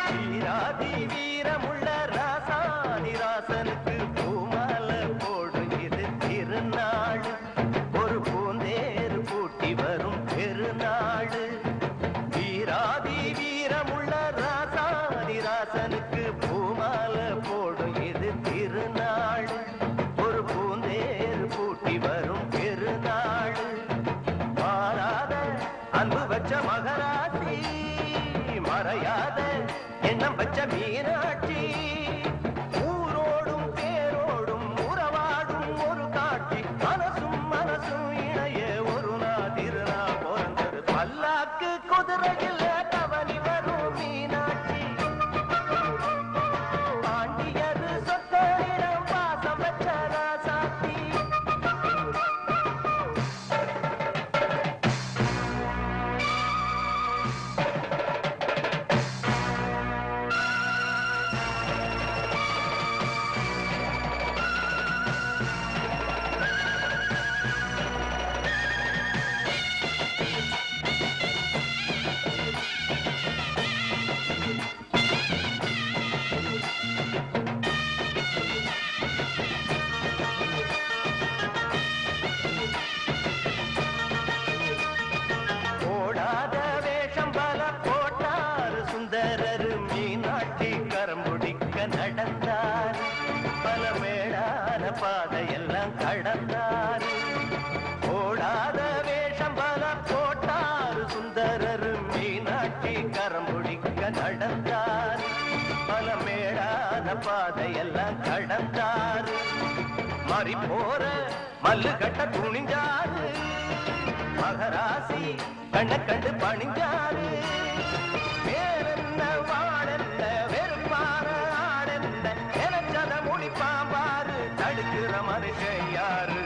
வீராதி வீரமுள்ள ராசாதி ராசனுக்கு பூமாலை போடும் இது திருநாள் ஒரு பூந்தேறு பூட்டி வரும் பெருநாள் வீராதி வீரமுள்ள ராசாதி ராசனுக்கு பூமாலை போடும் இது திருநாள் ஒரு பூந்தேறு பூட்டி வரும் பெருநாள் மாறாத அன்பு வச்ச மகராசி மறையாத எண்ணம் வச்ச மீனாட்சி ஊரோடும் பேரோடும் உறவாடும் ஒரு காட்சி மனசும் மனசும் இணைய ஒரு நாதிருநா பிறந்தது பல்லாக்கு குதிரையில் தவறி வரும் மீனாட்சி பாண்டியர் சொத்தரிடம் பாசம் வச்ச ராசாத்தி போடாத வேஷம் பல போட்டார் சுந்தரர் மீனாட்சி கரம்புடிக்க நடந்தார் பல மேடான பாதையெல்லாம் கடந்தார் போடாத வேஷம் பல போட்டார் சுந்தரர் மீனாட்சி கரம்புடிக்க நடந்தார் பல மேடான பாதையெல்லாம் கடந்தார் மாறி போற மல்லு கட்ட துணிஞ்சாரு மகராசி கண்ண கண்டு பணிஞ்சாரு வேறென்ன வாழென்ன வெறுப்பான ஆடென்ன எனச்சத முடிப்பாம்பாரு தடுக்கிற மனுஷன் யாரு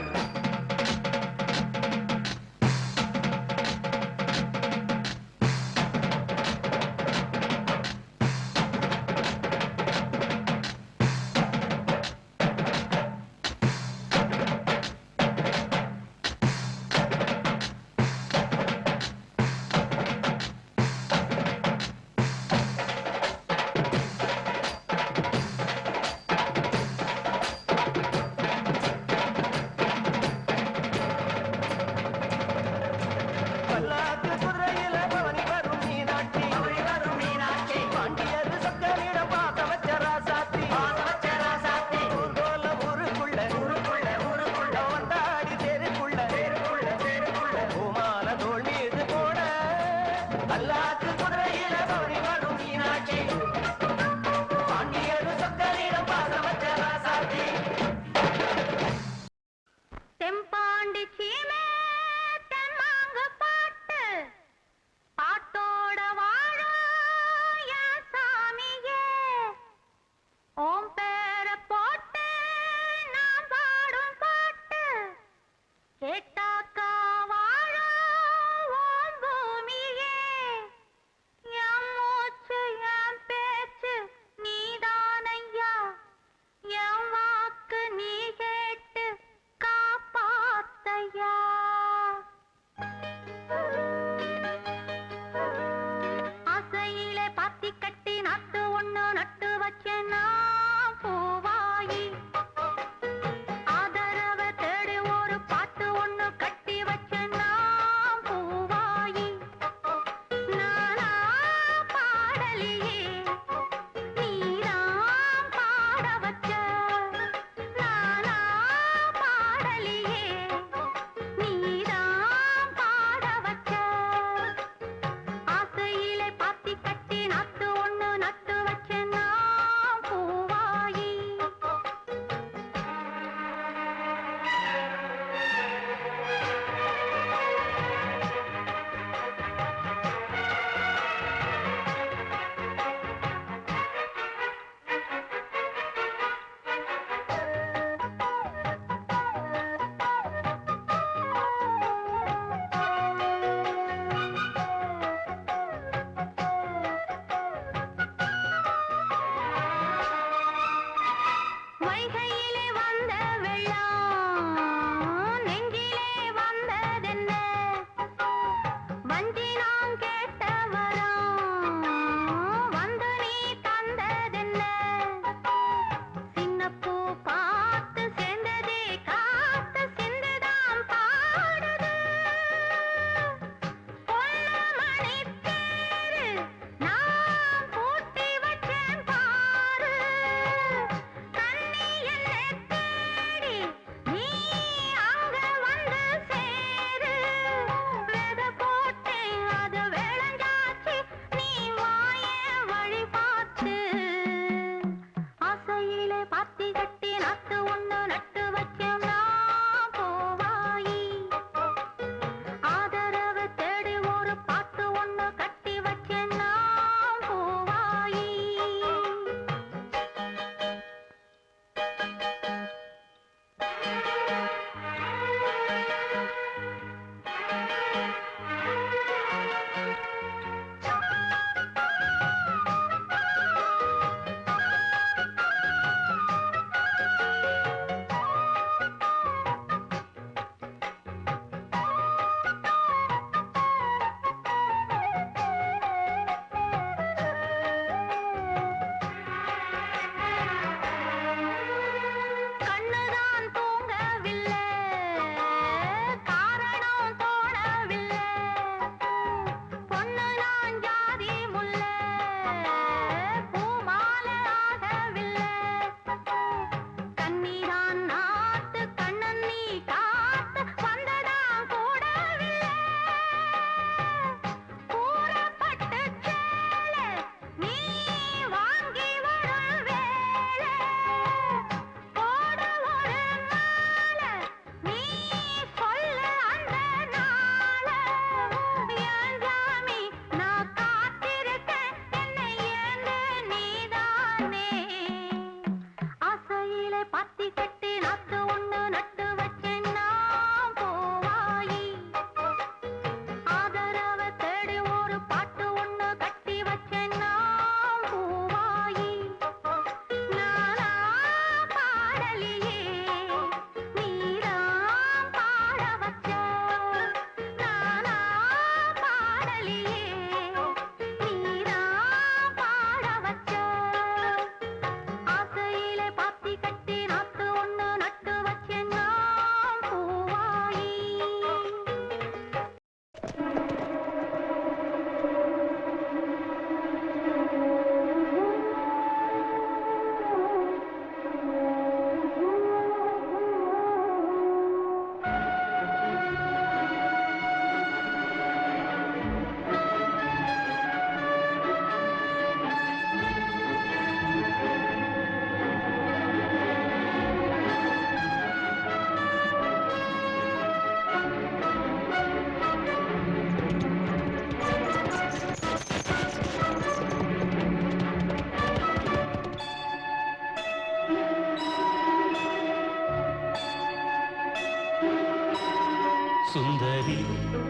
சுந்தரி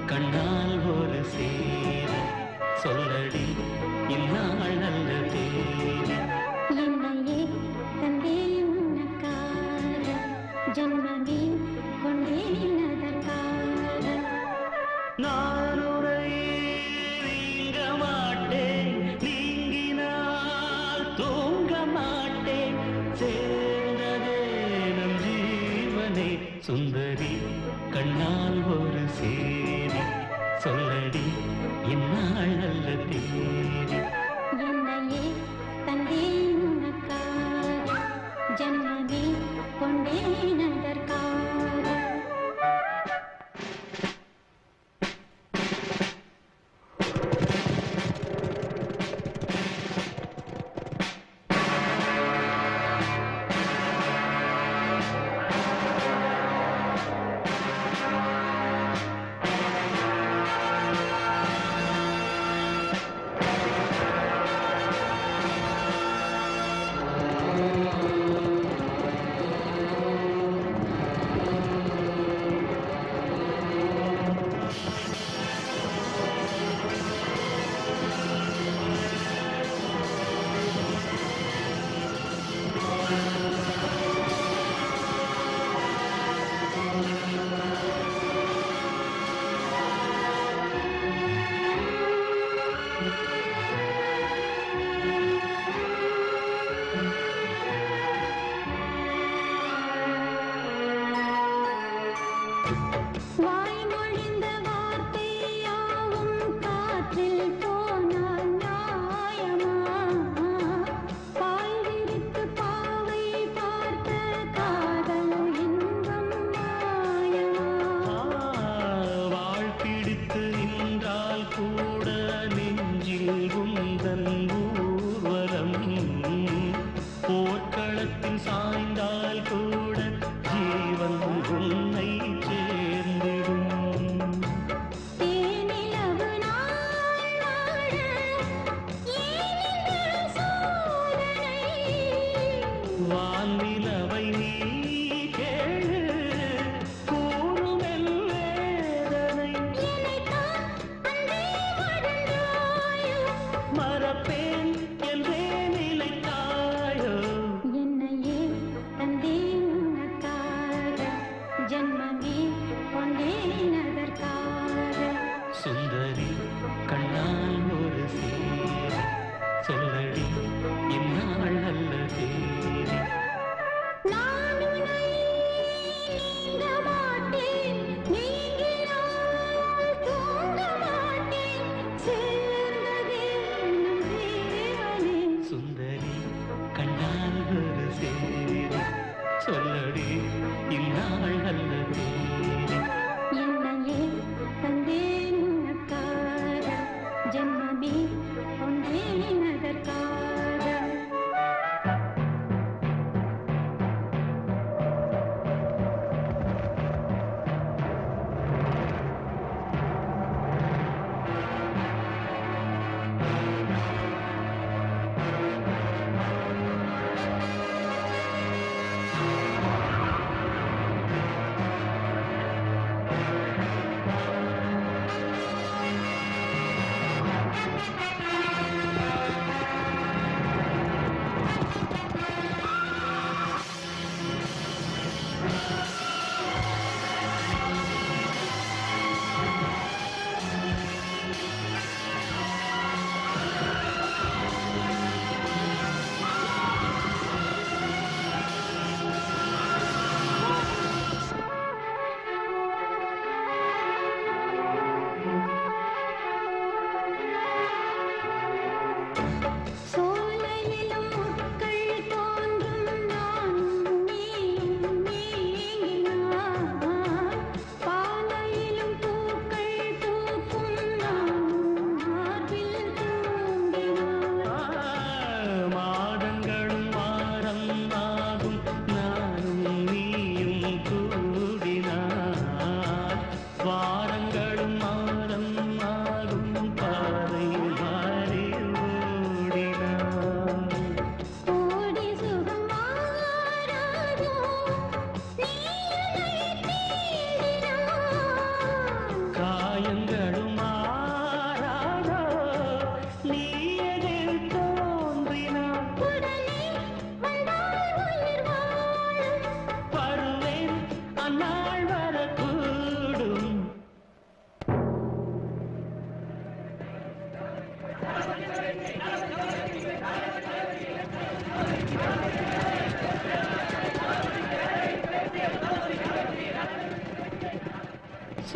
கண்ணால் ஒரு சேரி சொல்லடி இந்நாள் நல்ல தேதி என்னையே தந்தேன் உனக்காக ஜன்மமே கொண்டேன் அதற்காக நான் உரை நீங்க மாட்டேன் நீங்கினால் தூங்க மாட்டேன் சேர்ந்ததே நம் ஜீவனே சுந்தரி கண்ணால் ஒரு சேரி சொல்லடி இந்நாள் நல்ல தேதி என்னையே தந்தேன் உனக்காக ஜன்மமே கொண்டேன் அதற்காக வாய்மொழிந்த வார்த்தையாவும் காற்றில் போனால் நியாயமா பாய் விரித்து பாவை பார்த்த காதல் இன்பம் மாயமா வாழ் பிடித்து நின்றால் கூட நெஞ்சில் உந்தன் ஊர்வலம் போர்க்களத்தில் சாய்ந்தால் கூட ஜீவன் உன்னை சேர்ந்திடும் தேனிலவு நாள் வாழ ஏனிந்த சோதனை வான்நிலவை நீ கேளு கூறுமெல் வேதனை என்னைத்தான் அன்பே மறந்தாயோ மறப்பேன் என்றே நிலைத்தாயோ என்னையே தந்தேன் உனக்காக ஜன்மமே கொண்டேன் அதற்காக சுந்தரி கண்ணால் ஒரு சேரி சொல்லடி இந்நாள் நல்ல தேதி நான் உன்னை நீங்க மாட்டேன் நீங்கினால் தூங்க மாட்டேன் சேர்ந்ததே நம் ஜீவனே சுந்தரி கண்ணால் ஒரு சேரி சொல்லடி இந்நாள் நல்ல தேதி என்னையே தந்தேன் உனக்காக ஜன்மமே கொண்டேன் அதற்காக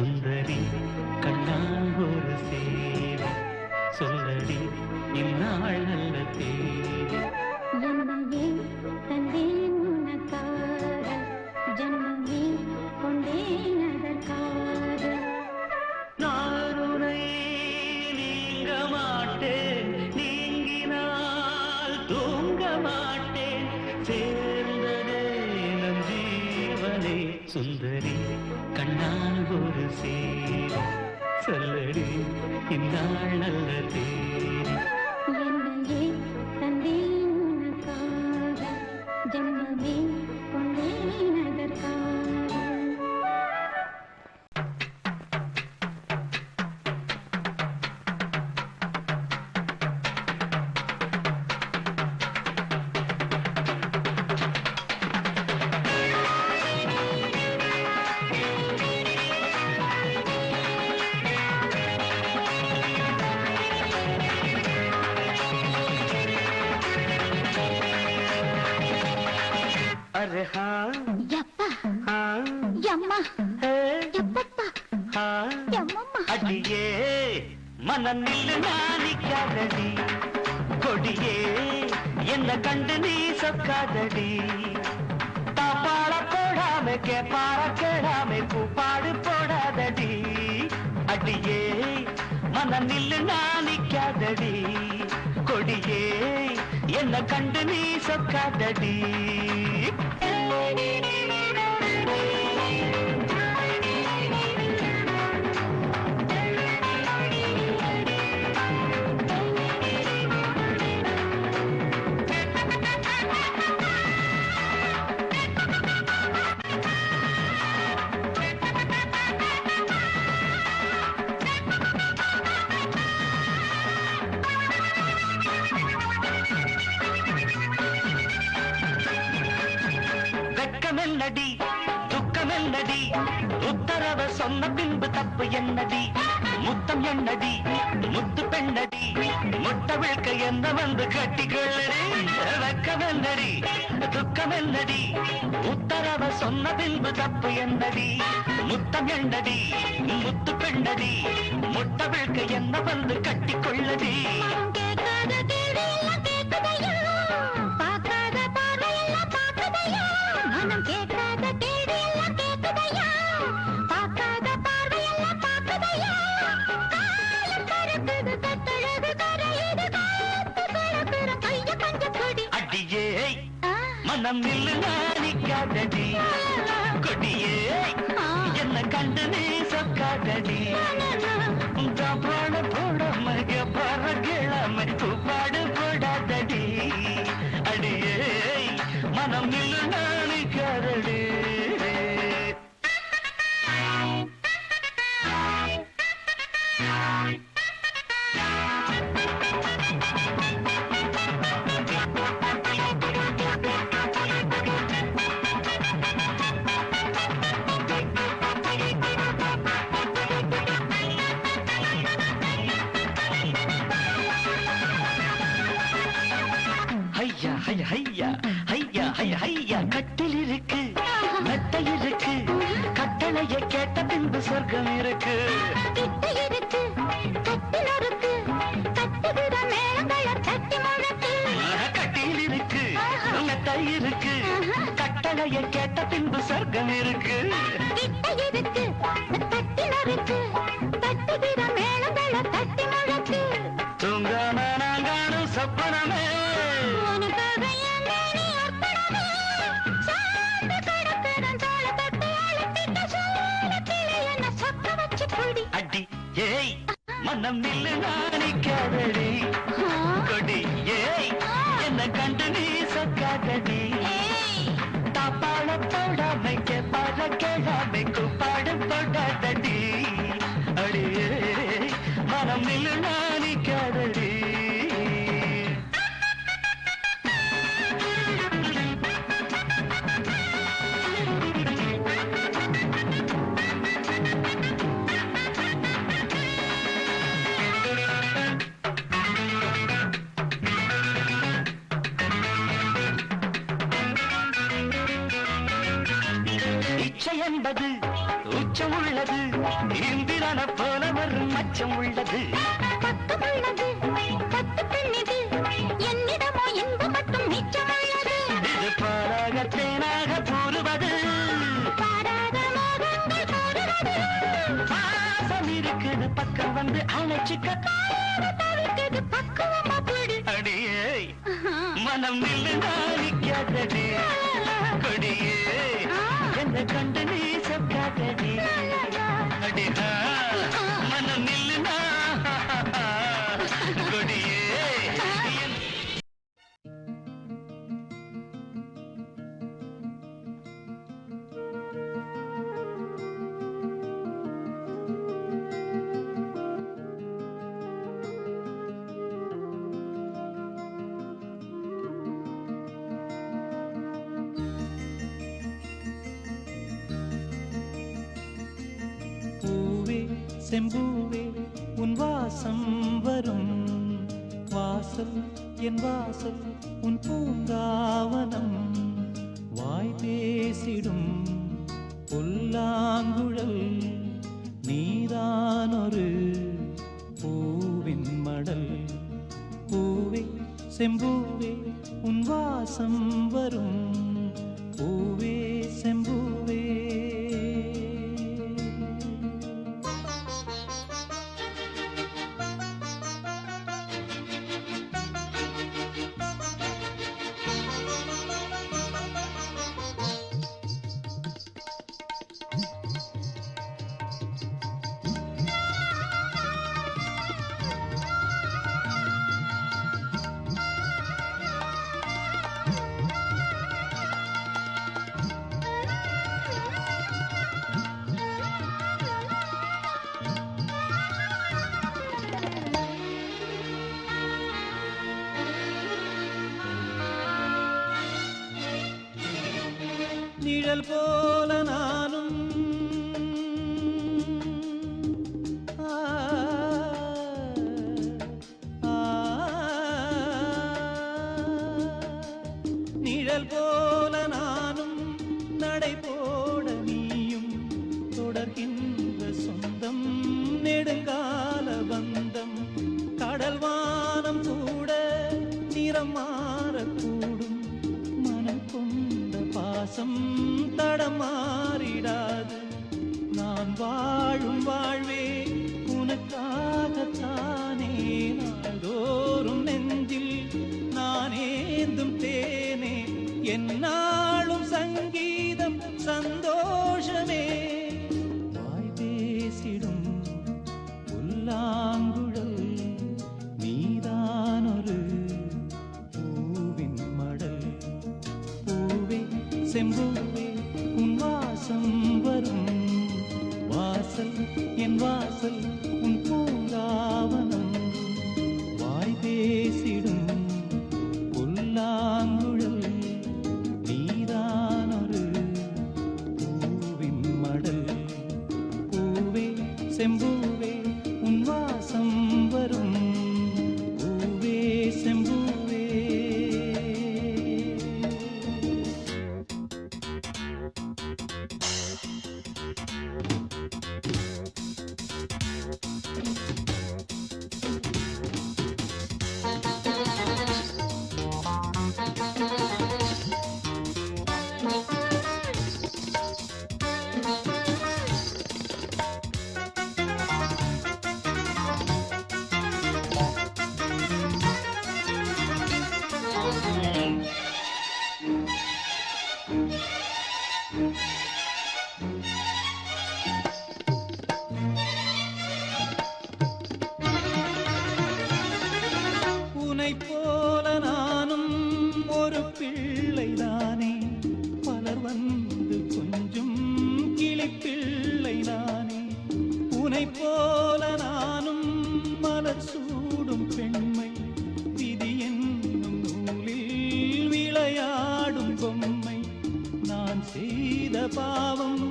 சுந்தரி கண்ணால் ஒரு சேவை சொல்லடி இந்நாள் நல்ல தேவை என்னையே தந்தேன் உனக்காக ஜன்மமே கொண்டேன் அதற்காக நான் உன்னை நீங்க மாட்டேன் நீங்கினால் தூங்க மாட்டேன் சேர்ந்ததே நம் ஜீவனே சுந்தரி கண்ணால் ஒரு சேவை சொல்லடி இந்நாள் நல்ல தேவை என்னையே தந்தேன் உனக்காக ஜன்மமே கொண்டேன் அதற்காக अरे हाँ யப்பா हाँ யம்மா है யப்பப்பா हाँ யம்மம்மா அடியே மனம் நில்லு நாணிக்காதடி கொடியே என்ன கண்டு நீ சொக்காதடி தாப்பாள போடாம கேப்பார கேடாம கூப்பாடு போடாதடி அடியே மனம் நில்லு நாணிக்காதடி கொடியே என்ன கண்டு நீ சொக்காதடி வெட்கமென்னடி துக்கமென்னடி உத்தரவ சொன்ன பின்பு தப்பு என்னடி முத்தம் என்னடி முத்து பெண்ணடி முட்டை விழ்க்க என்ன வந்து கட்டிக்கொள்ளடி வெட்கமென்னடி துக்கமென்னடி உத்தரவ சொன்ன பின்பு தப்பு என்னடி முத்தம் என்னடி முத்து பெண்ணடி முட்டை விழ்க்க என்ன வந்து கட்டிக்கொள்ளடி மனம் கேட்காத கேள்வி எல்லாம் கேட்குதையா பார்க்காத பார்வை எல்லாம் பார்க்குதையா மனம் கேட்காத கேள்வி எல்லாம் கேட்குதையா பார்க்காத பார்வை எல்லாம் பார்க்குதையா காலம் கருக்குது கட்டழகு கரையுது காத்து கலக்குற கைய பஞ்ச கொடி அடியே மனம் நில்லு நாணிக்காதடி கொடியே என்ன கண்டு நீ சொக்காதடி பாட போடாம பற கிழமை பாடு போடாதடி அடியே மனம் நில்லு நாணிக்காதடி ஐயா ஐயா ஐயா ஐயா ஐயா ஐயா கட்டில் இருக்கு மெத்தை இருக்கு கட்டளைய கேட்ட பின்பு சொர்க்கம் இருக்கு கிட்ட இருக்கு கட்டில இருக்கு கட்டுகிற மேளங்களை தட்டி முழக்கு கட்டில் இருக்கு மெத்தை இருக்கு கட்டளைய கேட்ட பின்பு சொர்க்கம் இருக்கு கிட்ட இருக்கு கட்டில இருக்கு கட்டுகிற மேளங்களை தட்டி முழக்கு தூங்காம நாங்கானும் சொப்பனமே உனக்காக என் மேனி அர்ப்பணமே சார்ந்து கிடக்கிறேன் தோள தொட்டு அழுத்திட்ட சூழத்திலே என்ன சொக்க வச்சு கொடி அடி ஏய் மனம் நில்லு நாணிக்காதடி கொடி ஏய் என்ன கண்டு நீ சொக்காதடி தாப்பாள போடாமை கேப்பாட கேடாமை கூப்பாடு போடாதடி அடியே மனம் நில்லு நாணிக்காதடி இச்சை என்பது உச்சம் உள்ளது, இந்திரன போல வரும் மச்சம் உள்ளது. பக்கமுள்ளது பத்து பெண்ணிது, என்னிடமோ இன்பு மட்டும் மிச்சமுள்ளது. இது பாராக தேனாக கூறுவது, பாராத மோகங்கள் கூறுவது. பாசம் இருக்குது பக்கம் வந்து அழைச்சிக்க. தவிர்க்குது பக்குவமா போடு. அடியே மனம் நில்லு நாளிக்காதடி, கொடியே என்ன கண்டு நீ சொக்காதடி. அடினா மனம் நில்லு கொடியே. பூவே செம்பூவே உன் வாசம் வரும், வாசல் என் வாசல் உன் பூங்காவனம். வாய் பேசிடும் புல்லாங்குழல், நீதானொரு பூவின் மடல். பூவே செம்பூவே உன் வாசம் வரும், பூவே செம்பூவே. நிழல் போல நானும் நிழல் போல நானும் நடை போட நீயும் தொடர்கின்ற சொந்தம் நெடுங்கால பந்தம். கடல் வானம் கூட நிறம் மாறக்கூடும், மனம் கொண்ட பாசம் தடமாறிடாது. நான் வாழும் வாழ்வே உனக்காகத்தானே, நாள்தோறும் நெஞ்சில் நான் ஏந்தும் தேனே. என்னாலும் சங்கீதம் சந்தோஷமே, வாய் பேசிடும் புல்லாங்குழல், நீதானொரு பூவின் மடல். பூவே செம்பூவே உன் வாசம் வரும், வாசல் என் வாசல் உன் பூங்காவனம். வாய் பேசிடும் புல்லாங்குழல், நீதானொரு பூவின் மடல். பூவே செம்பூவே உன் வாசம் வரும், பூவே செம்பூவே. உன்னைப் போல நானும் ஒரு பிள்ளைதானே, பலர் வந்து கொஞ்சம் கிளிப்பிள்ளை நானே. உன்னைப் போல நானும் மலர் சூடும் பெண்மை, விதி என்னும் நூலில் விளையாடும் பொம்மை. நான் செய்த பாவம்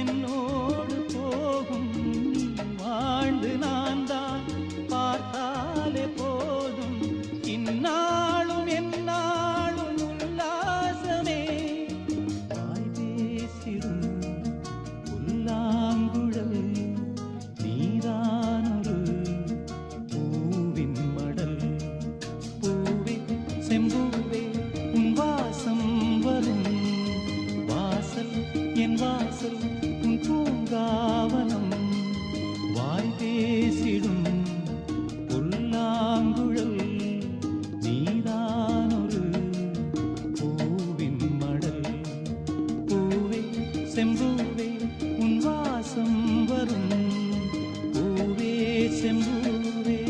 என்னோடு போகும், நீ வாழ்ந்து நான் தான் பார்த்தாலே போதும். இந்நாளும் எந்நாளும் உல்லாசமே, வாய் பேசிடும் புல்லா செம்பூவே உன் வாசம் வரும் வாசல் என் வாசல் உன் பூங்காவனம் வாய் பேசிடும் புல்லாங்குழல் நீதானொரு பூவின் மடல் பூவே செம்பூவே உன் வாசம் வரும் பூவே செம்பூவே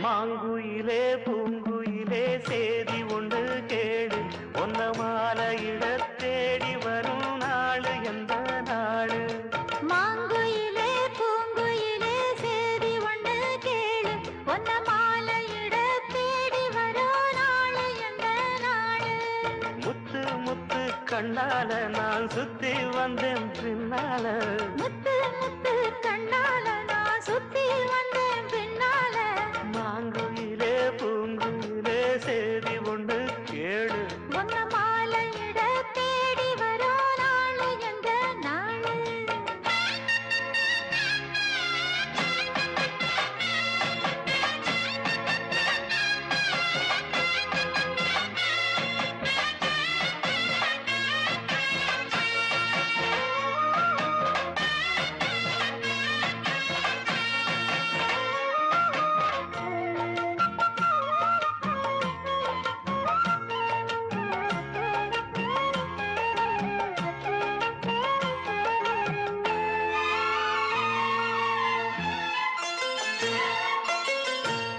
மாங்குயிலே பூங்குயிலே சேதி ஒன்று கேடு ஒன்ன மாலையிட தேடி வரும் நாள் எந்த நாடு மாங்குயிலே பூங்குயிலே சேதி ஒன்று கேளு ஒன்ன மாலையிட தேடி வரும் நாளு எந்த நாளு முத்து முத்து கண்ணால நான் சுத்தி வந்தேன் பின்னால முத்து முத்து கண்ணால நான் சுத்தி வந்தேன் பின்னால மாங்குயிலே பூங்குயிலே சேதி ஒன்று கேடு ஒன்ன மாலையிட தேடி வரும் நாளு எந்த நாளு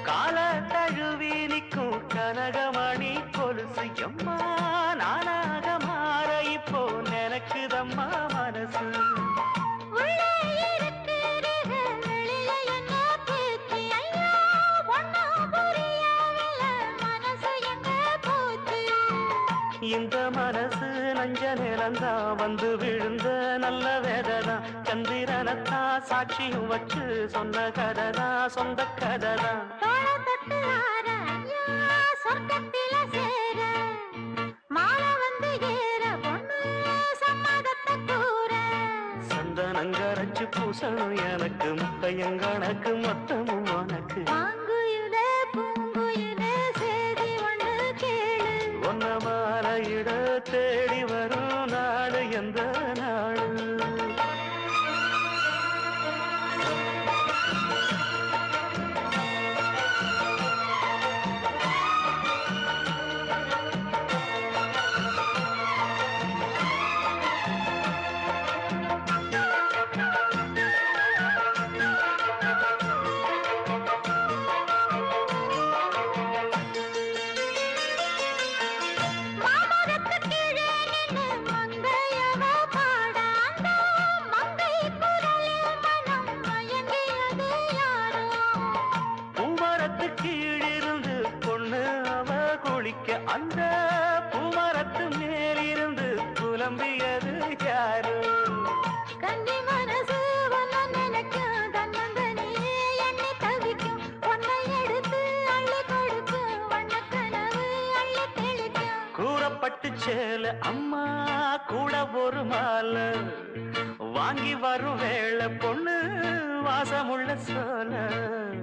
கால தழுவி நிற்கும் கனகமணி கொலுசு எம்மா நானாக மாற இப்போ நினைக்குதம்மா மனசு உள்ளே இருக்கிறது வெளியில என்ன பேச்சு ஐயோ ஒண்ணும் புரியவில்லை மனசு எங்க போச்சு இந்த மனசு நஞ்ச நிலந்தா வந்து விழுந்த நல்ல வேதனா சந்திரனத்தான் சாட்சியும் வச்சு சொன்ன கததா சொந்த கததா தோள தொட்டு ஆற ஐயா சொர்க்கத்தில சேர மாலை வந்து ஏற பொண்ணு சம்மதத்தை கூற சந்தனங்கரைச்சு பூசணும் எனக்கு முத்தையங்கணக்கு மொத்தமும் உனக்கு மாங்குயிலே பூங்குயிலே சேதி ஒன்று கேளு ஒன்ன மாலையிட தேடி வரும் நாடு எந்த நாடு மாமரத்து கீழே நின்னு மங்கையவ பாட அந்த மங்கை குரலில் மனம் மயங்கியது யாரோ பூமரத்து கீழிருந்து பொண்ணு அவ குளிக்க அந்த பூமரத்து மேலிருந்து புலம்பியது யாரு கன்னி மனசு ஒன்ன நினைக்கும் தன்னந்தனியே எண்ணி தவிக்கும் ஒன்னை எடுத்து அள்ளி கொடுக்கும் வண்ணக்கனவு அள்ளி தெளிக்கும் கூறப்பட்டு சேல அம்மா கூட ஒரு மாலை வாங்கி வரும் வேளை பொண்ணு வாசமுள்ள சோல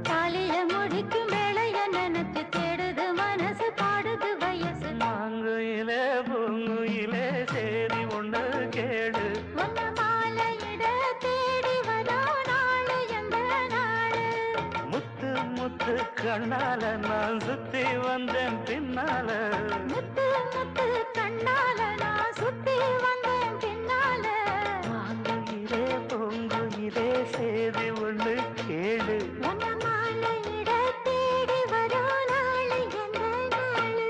தாலிய முடிக்கும் வேளைய நினைச்சு தேடுது மனசு பாடுது வயசு மாங்குயிலே பூங்குயிலே சேரி ஒண்ணு கேடு ஒன்ன மாலையிட தேடி வரோ நாளு எந்த நாளு முத்து முத்து கண்ணால நான் சுத்தி வந்தேன் பின்னால முத்து முத்து கண்ணால நான் சுத்தி வந்தேன் பின்னால மாங்குயிலே பூங்குயிலே சேதி ஒண்ணு கேடு ஒன்ன மாலையிட தேடி வரோ நாளு எந்த நாளு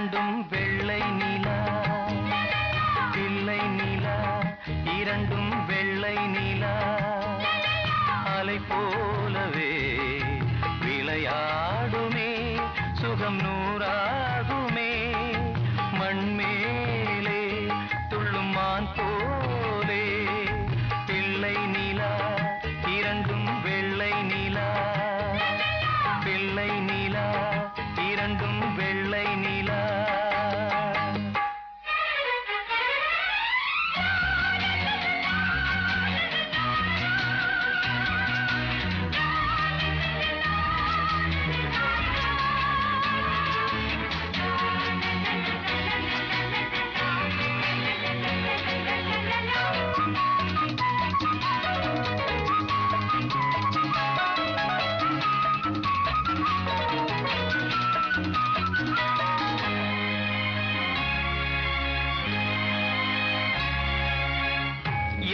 இரண்டும் வெள்ளை நிலா பிள்ளை நிலா இரண்டும் வெள்ளை நிலா அலை போலவே விளையாடுமே சுகம் நூறாகுமே மண்மேலே துள்ளும் மான் போலே பிள்ளை நிலா இரண்டும் வெள்ளை நிலா பிள்ளை நிலா இரண்டும் வெள்ளை நிலா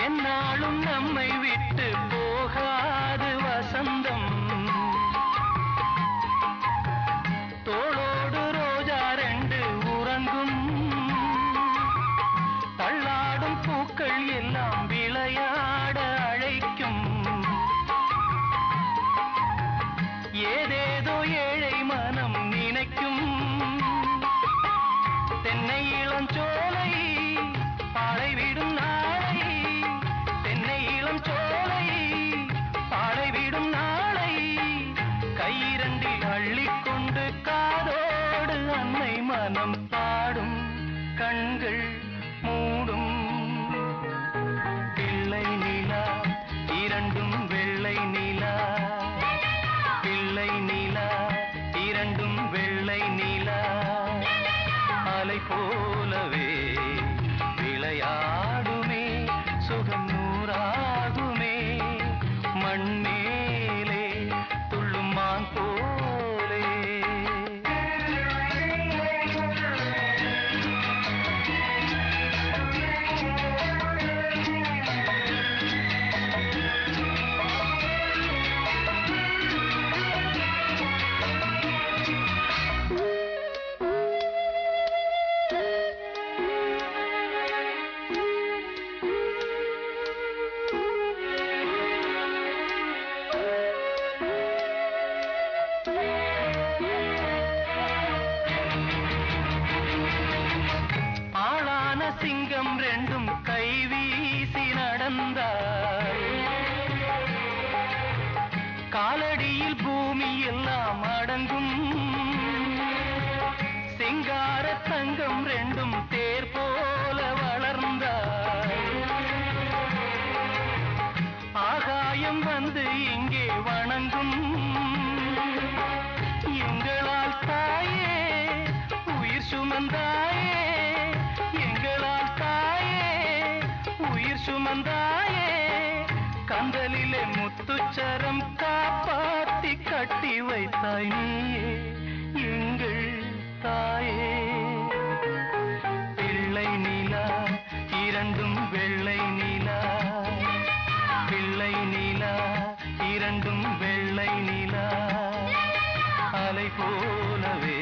என்னாலும் நம்மை விட்டு போகாது வசந்தம் தோளோடு ரோஜா ரெண்டு உறங்கும் தள்ளாடும் பூக்கள் எல்லாம் விளையாட அழைக்கும் ஏதேதோ ஏழை மனம் நினைக்கும் தென்னை இளஞ்சோலை பாழைவிடும் நாளை தென்னை இளஞ்சோலை பாழைவிடும் நாளை கையிரண்டில் அள்ளிக்கொண்டு காதோடு அன்னை மனம் பாடும் கண்கள் மூடும் பிள்ளை நிலா இரண்டும் வெள்ளை நிலா பிள்ளை நிலா இரண்டும் வெள்ளை நிலா அலை போலவே விளையாடுமே சுகம் நூறாகுமே மண்மேலே துள்ளும் மான் போலே ஆளான சிங்கம் ரெண்டும் கை வீசி நடந்தார் காலடியில் பூமி எல்லாம் அடங்கும் சிங்கார தங்கம் ரெண்டும் தேர் போல வளர்ந்தார் ஆகாயம் வந்து இங்கே வணங்கும் எங்களால் தாயே உயிர் சுமந்தாயே எங்களால் தாயே உயிர் சுமந்தாயே கந்தலிலே முத்துச்சரம் காப்பாத்தி கட்டி வைத்தாய் நீயே எங்கள் தாயே பிள்ளை நிலா இரண்டும் வெள்ளை நிலா பிள்ளை நிலா இரண்டும் வெள்ளை நிலா அலை போலவே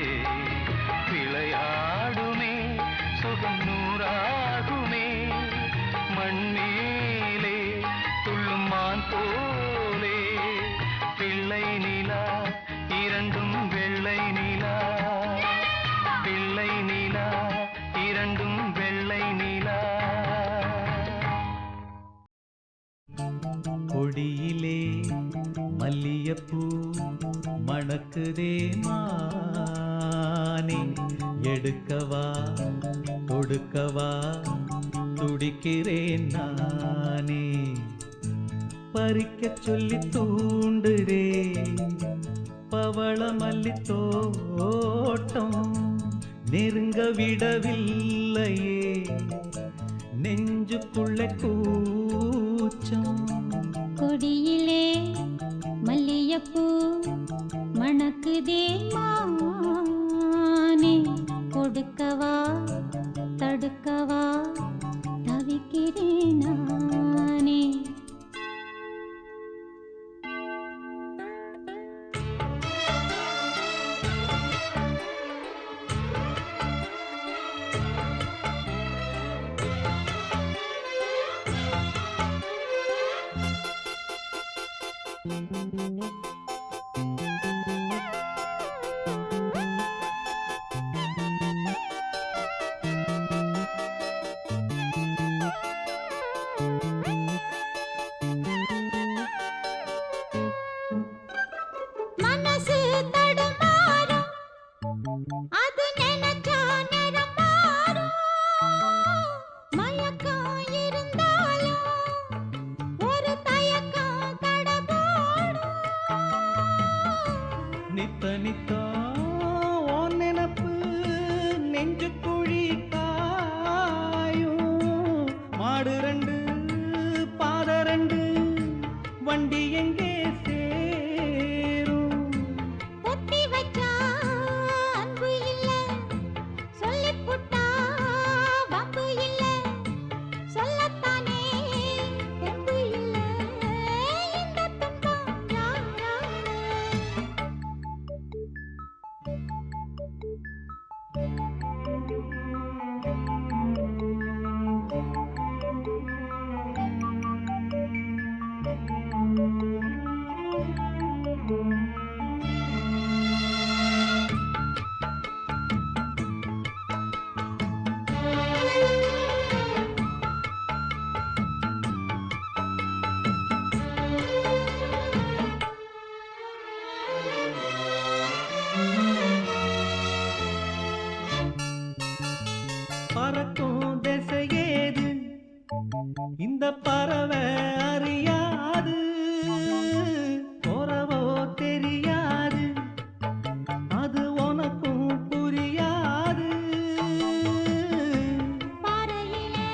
விளையாடுமே சுகம் நூறாகுமே மண்மேலே துள்ளும் மான் போலே பிள்ளை நிலா இரண்டும் வெள்ளை நிலா பிள்ளை நிலா இரண்டும் வெள்ளை நிலா கொடியிலே மல்லியப்பூ மணக்குதே மானே எடுக்கவா கொடுக்கவா துடிக்கிறேன் நானே பறிக்கச் சொல்லி தூண்டுதே பவள மல்லி தோட்டம் நெருங்க விடவில்லையே நெஞ்சுக்குள்ளே கூச்சம் கொடியிலே மல்லியப்பூ மணக்குதே மானே கொடுக்கவா தடுக்கவா தவிக்கிறேன் நானே பறக்கும் திசையேது இந்த பறவை அறியாது, போறவோ தெரியாது, அது உனக்கும் புரியாது. பாறையிலே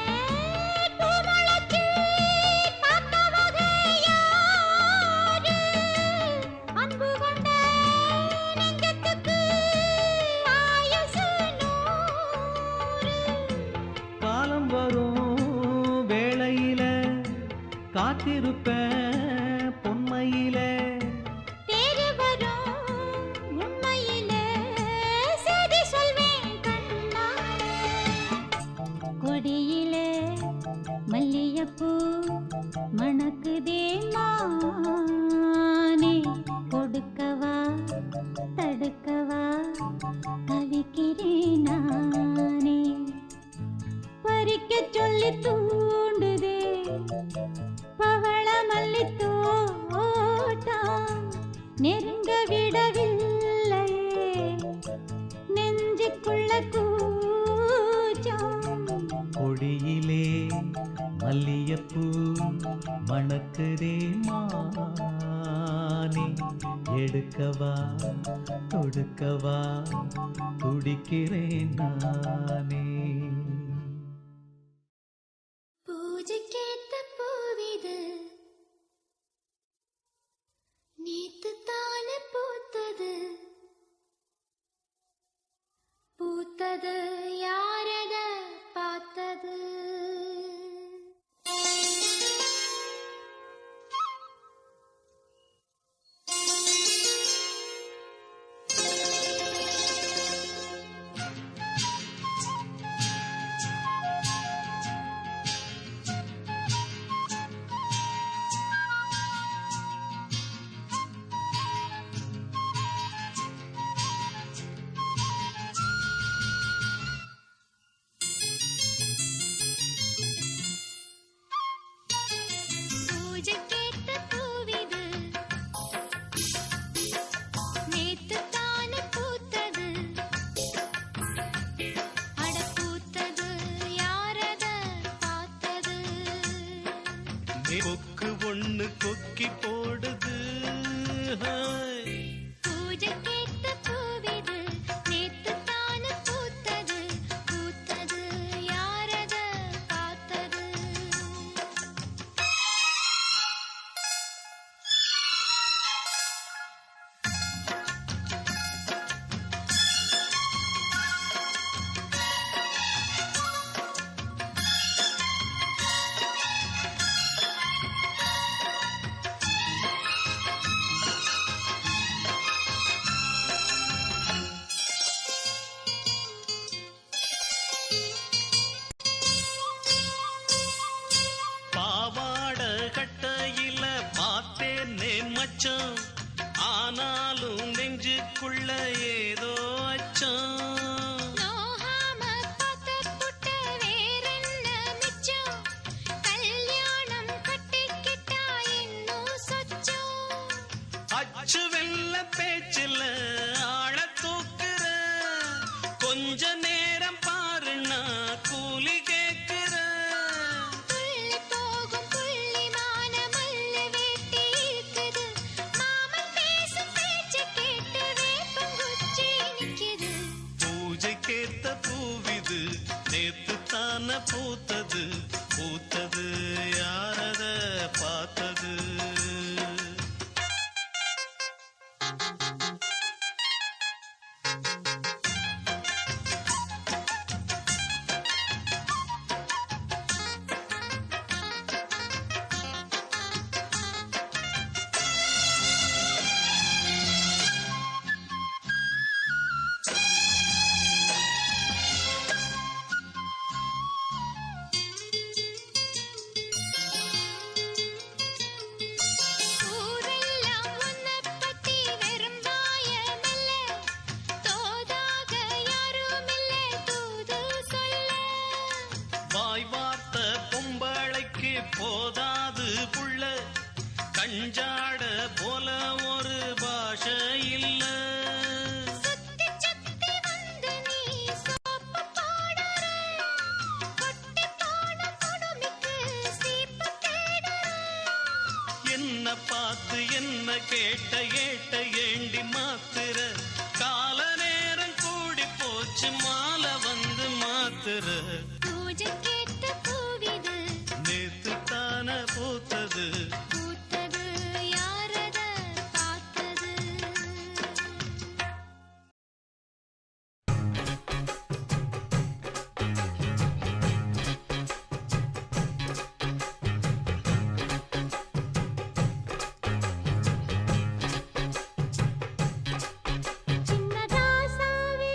பூமுளைச்சி பார்த்தவகை யாரு? அன்பு கொண்ட நெஞ்சத்துக்கு ஆயுசு 100. காலம் வரும் வேளையில காத்திருப்பேன் பொன்மையிலே. தேடி வரும் உண்மையிலே செய்தி சொல்வேன் கண்ணாலே. கொடியிலே மல்லிகைப்பூ மணக்குதே மானே, கொடுக்கவா தடுக்கவா தவிக்கிறேன் நானே. பறிக்க சொல்லி தூண்டுதே பவள மல்லி தோட்டம், நெருங்க விடவில்லையே நெஞ்சுக்குள்ள கூச்சம். கொடியிலே மல்லிகைப்பூ மணக்குதே மானே, எடுக்கவா தொடுக்கவா துடிக்கிறேன் நானே. பூஜைக்கேத்த பூவிது நேத்து தானே பூத்தது, பூத்தது யாரத பார்த்தது? பூஜைக்கேத்த பூவிது நேத்து தானே பூத்தது, அட பூத்தது யாரத பார்த்தது? கொக்கு ஒண்ணு கொக்கி போடுது. பூஜைக்கேத்த பூவிது நேத்து தானே பூத்தது, பூத்தது யாரத பார்த்தது? போதாது புள்ள கஞ்சாட போல ஒரு பாஷை இல்ல சுத்தி சுத்தி வந்து நீ சோப்பு போடுற கொட்டி போன குடுமிக்கு சீப்பு தேடுற என்ன பார்த்து என்ன கேட்ட ஏட்ட ஏண்டி மாத்துற கால நேரம் கூடி போச்சு மாலை வந்து மாத்துற பூஜை கேட்ட பூவிது நேத்து தான பூத்தது பூத்தது யாரத பார்த்தது சின்னதாசாவே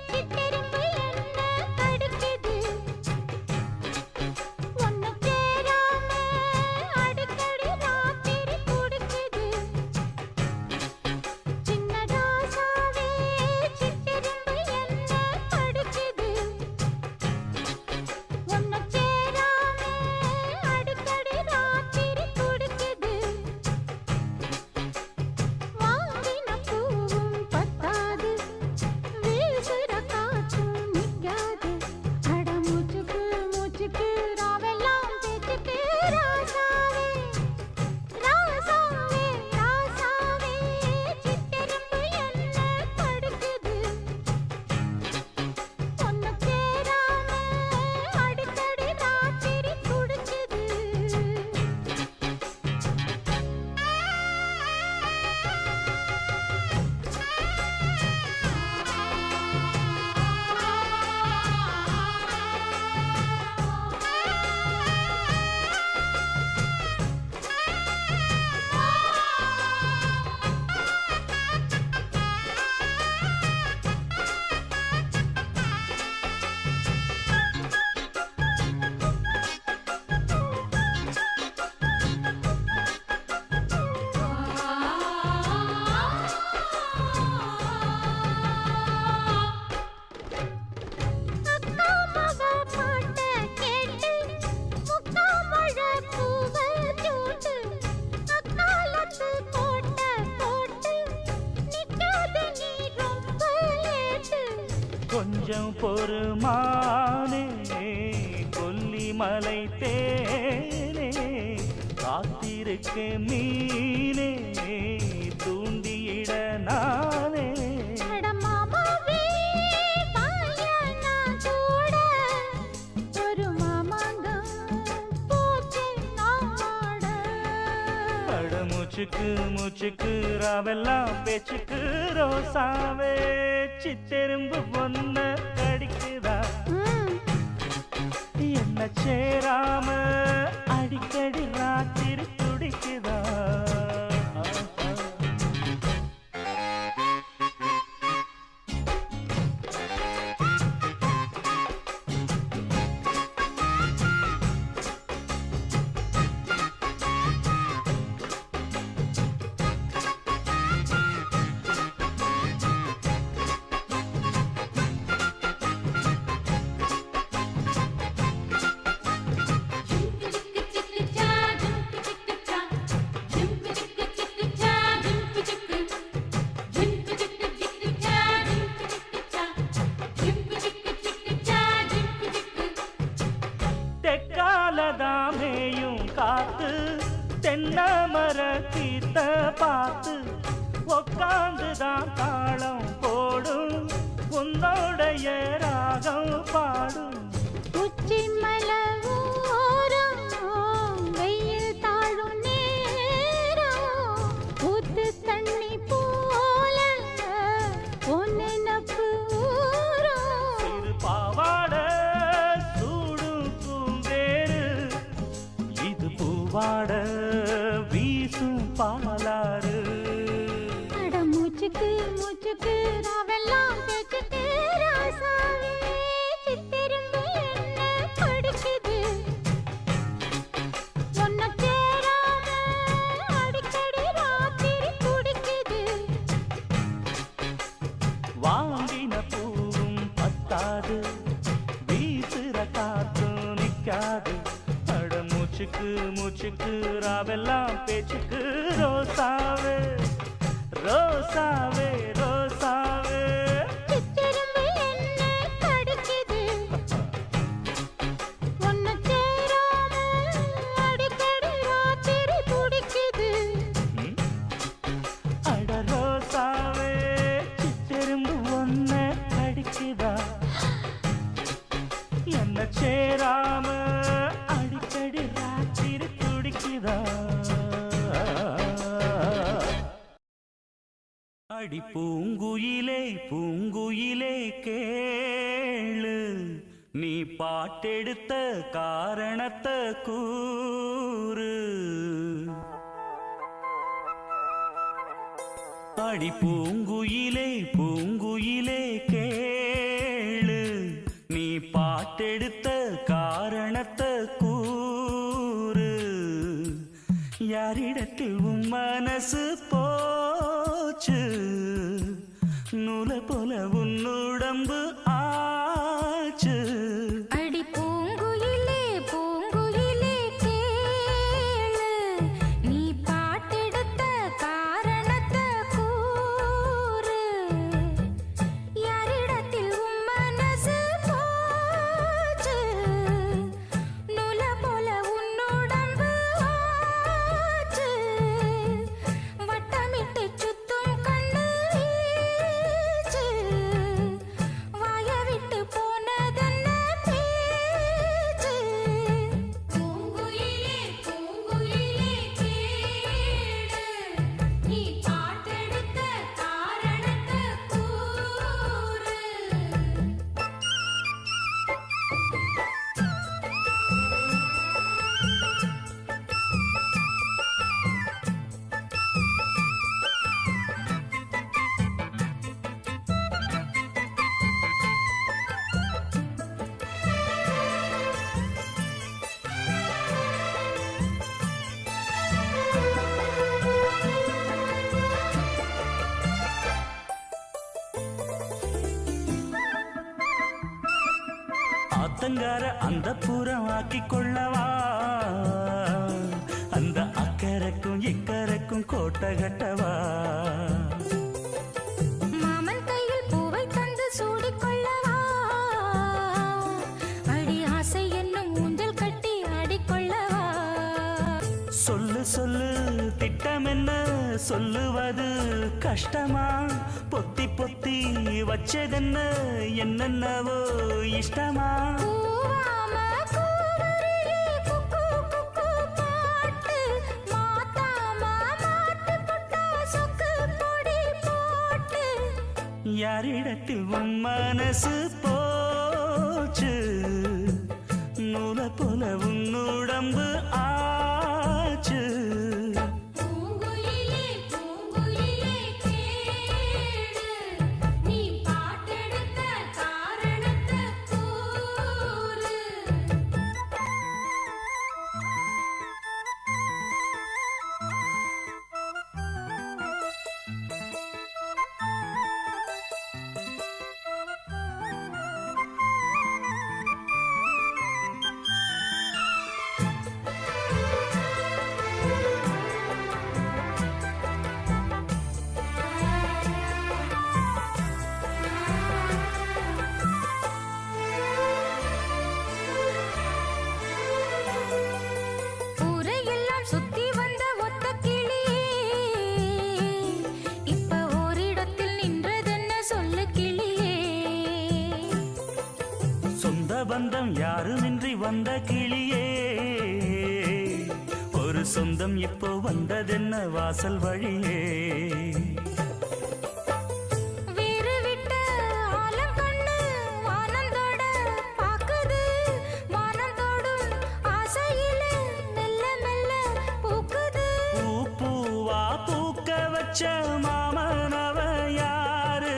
சிட்டெரும்பு என்ன கடுக்குது ஒன்னு சேராம அடிக்கடி ராத்திரி குடிக்குது சின்னதாசாவே சிட்டெரும்பு என்ன கடுக்குது ஒன்னு சேராம அடிக்கடி ராத்திரி குடிக்குது வாங்கின பூவும் பத்தாது வீசுற காற்றும் நிக்காது அட மூச்சுக்கு மூச்சுக்கு ராவெல்லாம் தேச்சுக்கு ராசாவே ராசாவே ராசாவே சிட்டெரும்பு என்ன கடுக்குது ஒன்னு சேராம அடிக்கடி ராத்திரி குடிக்குது அக்கா மக பாட்ட கேட்டு முக்கா மழை பூவ சூட்டு அக்காலத்து கோட்டை போட்டு நிக்காது நீ ரொம்ப லேட்டு கொஞ்சம் பொறுமானே கொல்லிமலை தேனே காத்திருக்க மீனே தூண்டியிட நானே அட மாமாவே வாயா நான் கூட ஒரு மாமாங்கம் பூச்சி நாட அட மூச்சுக்கு மூச்சுக்கு ராவெல்லாம் பேச்சுக்கு ரோசாவே சித்தெரும்பு பொண்ண கடிக்குதா என்ன சேராம அடிக்கடி ராத்திரி துடிக்குதா தெக்காலதாமேயும் காத்து தென்னமர கீத்த பார்த்து உக்காந்துதான் தாளம் போடும் உன்னோடைய ராகம் பாடும் உச்சி மலை ஓரம் வெயில் தாழும் நேரம் ஊத்து தண்ணி போல உன் நினப்பு ஊரும் சிறு பாவாட சூடும் பூந்தேரு இது பூவாட வீசும் பாலாறு அட மூச்சுக்கு மூச்சுக்கு ராவெல்லாம் பேச்சுக்கு ராசாவே சித்தெரும்பு என்ன கடிக்குது ஒன்ன சேராம அடிக்கடி ராத்திரி குடிக்குது வாங்கின பூவும் பத்தாது வீசுற காத்தும் நிக்காது அட மூச்சு மூச்சுக்கு மூச்சுக்கு ராவெல்லாம் பேச்சுக்கு ரோசாவே ரோசாவே ரோசாவே சிற்றெரும்பு என்ன கடிக்குது ஒன்ன சேராம அடிக்கடி ராத்திரி துடிக்குது அட ரோசாவே சிற்றெரும்பு ஒன்ன கடிக்குதா என்ன சேராம அடிக்கடி ராத்திரி துடிக்குதா அடி பூங்குயிலே பூங்குயிலே கேளு நீ பாட்டெடுத்த காரணத்தை கூறு அடி பூங்குயிலே பூங்குயிலே கேளு நீ பாட்டெடுத்த காரணத்தை கூறு யாரிடத்தில் உன் மனசு போச்சு நூலை போல உன் உடம்பு ஆச்சு அடி பூங்குயிலே பூங்குயிலே கேளு நீ பாட்டெடுத்த காரணத்தை கூறு யாரிடத்தில் உன் மனசு போச்சு நூலை போல உன் உடம்பு ஆச்சு வட்டமிட்டு சுத்தும் கண்ணு வீச்சு வாய விட்டு போனதென்ன பேச்சு பூங்குயிலே பூங்குயிலே கேளு நீ பாட்டெடுத்த காரணத்தை கூறு ஆத்தங்கார அந்த புறம் ஆக்கி கொள்ளவா அந்த அக்கறைக்கும் இக்கரைக்கும் கோட்டை கட்டவா மாமன் கையில் பூவை தந்து சூடிக்கொள்ளவா அடி ஆசை என்னும் ஊஞ்சல் கட்டி ஆடிக்கொள்ளவா சொல்லு சொல்லு திட்டம் என்ன சொல்லுவது கஷ்டமா பொத்தி பொத்தி வச்சதென்ன என்னென்னவோ இஷ்டமா கூவாம கூவருகே குக்கு குக்கு பாட்டு மாத்தாம மாட்டு புட்டா சொக்கு பொடி போட்டு யாரிடத்தில் உன் மனசு போச்சு நூலை போல உன் உடம்பு ஆச்சு பூங்குயிலே பூங்குயிலே கேளு நீ பாட்டெடுத்த காரணத்தை கூறு ஊரையெல்லாம் சுத்தி வந்த ஒத்த கிளியே இப்ப ஓரிடத்தில் நின்றதென்ன சொல்லு கிளியே சொந்த பந்தம் யாருமின்றி வந்த கிளியே ஒரு சொந்தம் இப்போ வந்ததென்ன வாசல் வழியே வீறு விட்ட ஆலங்கண்ணு வானந்தோட பாக்குது வானந்தோடும் ஆசையில மெல்ல மெல்ல பூக்குது பூ பூவா பூக்க வச்ச மாமனவ யாரு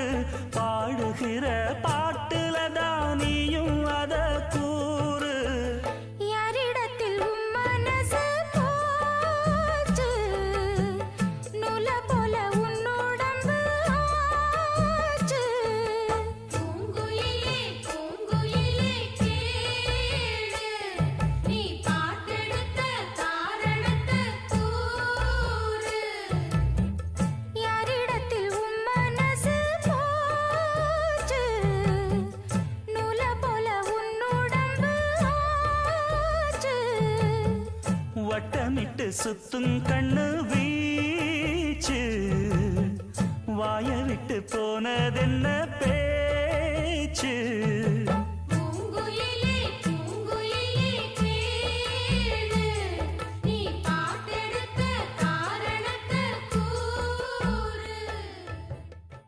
பாடுகிற பாட்டுல தானியும் அத கூறு யாரிடத்தில் உன் மனசு போச்சு நூலை போல உன் விட்டு சுத்தும் கண்ணு வீச்சு வாய விட்டு போனதென்ன பேச்சு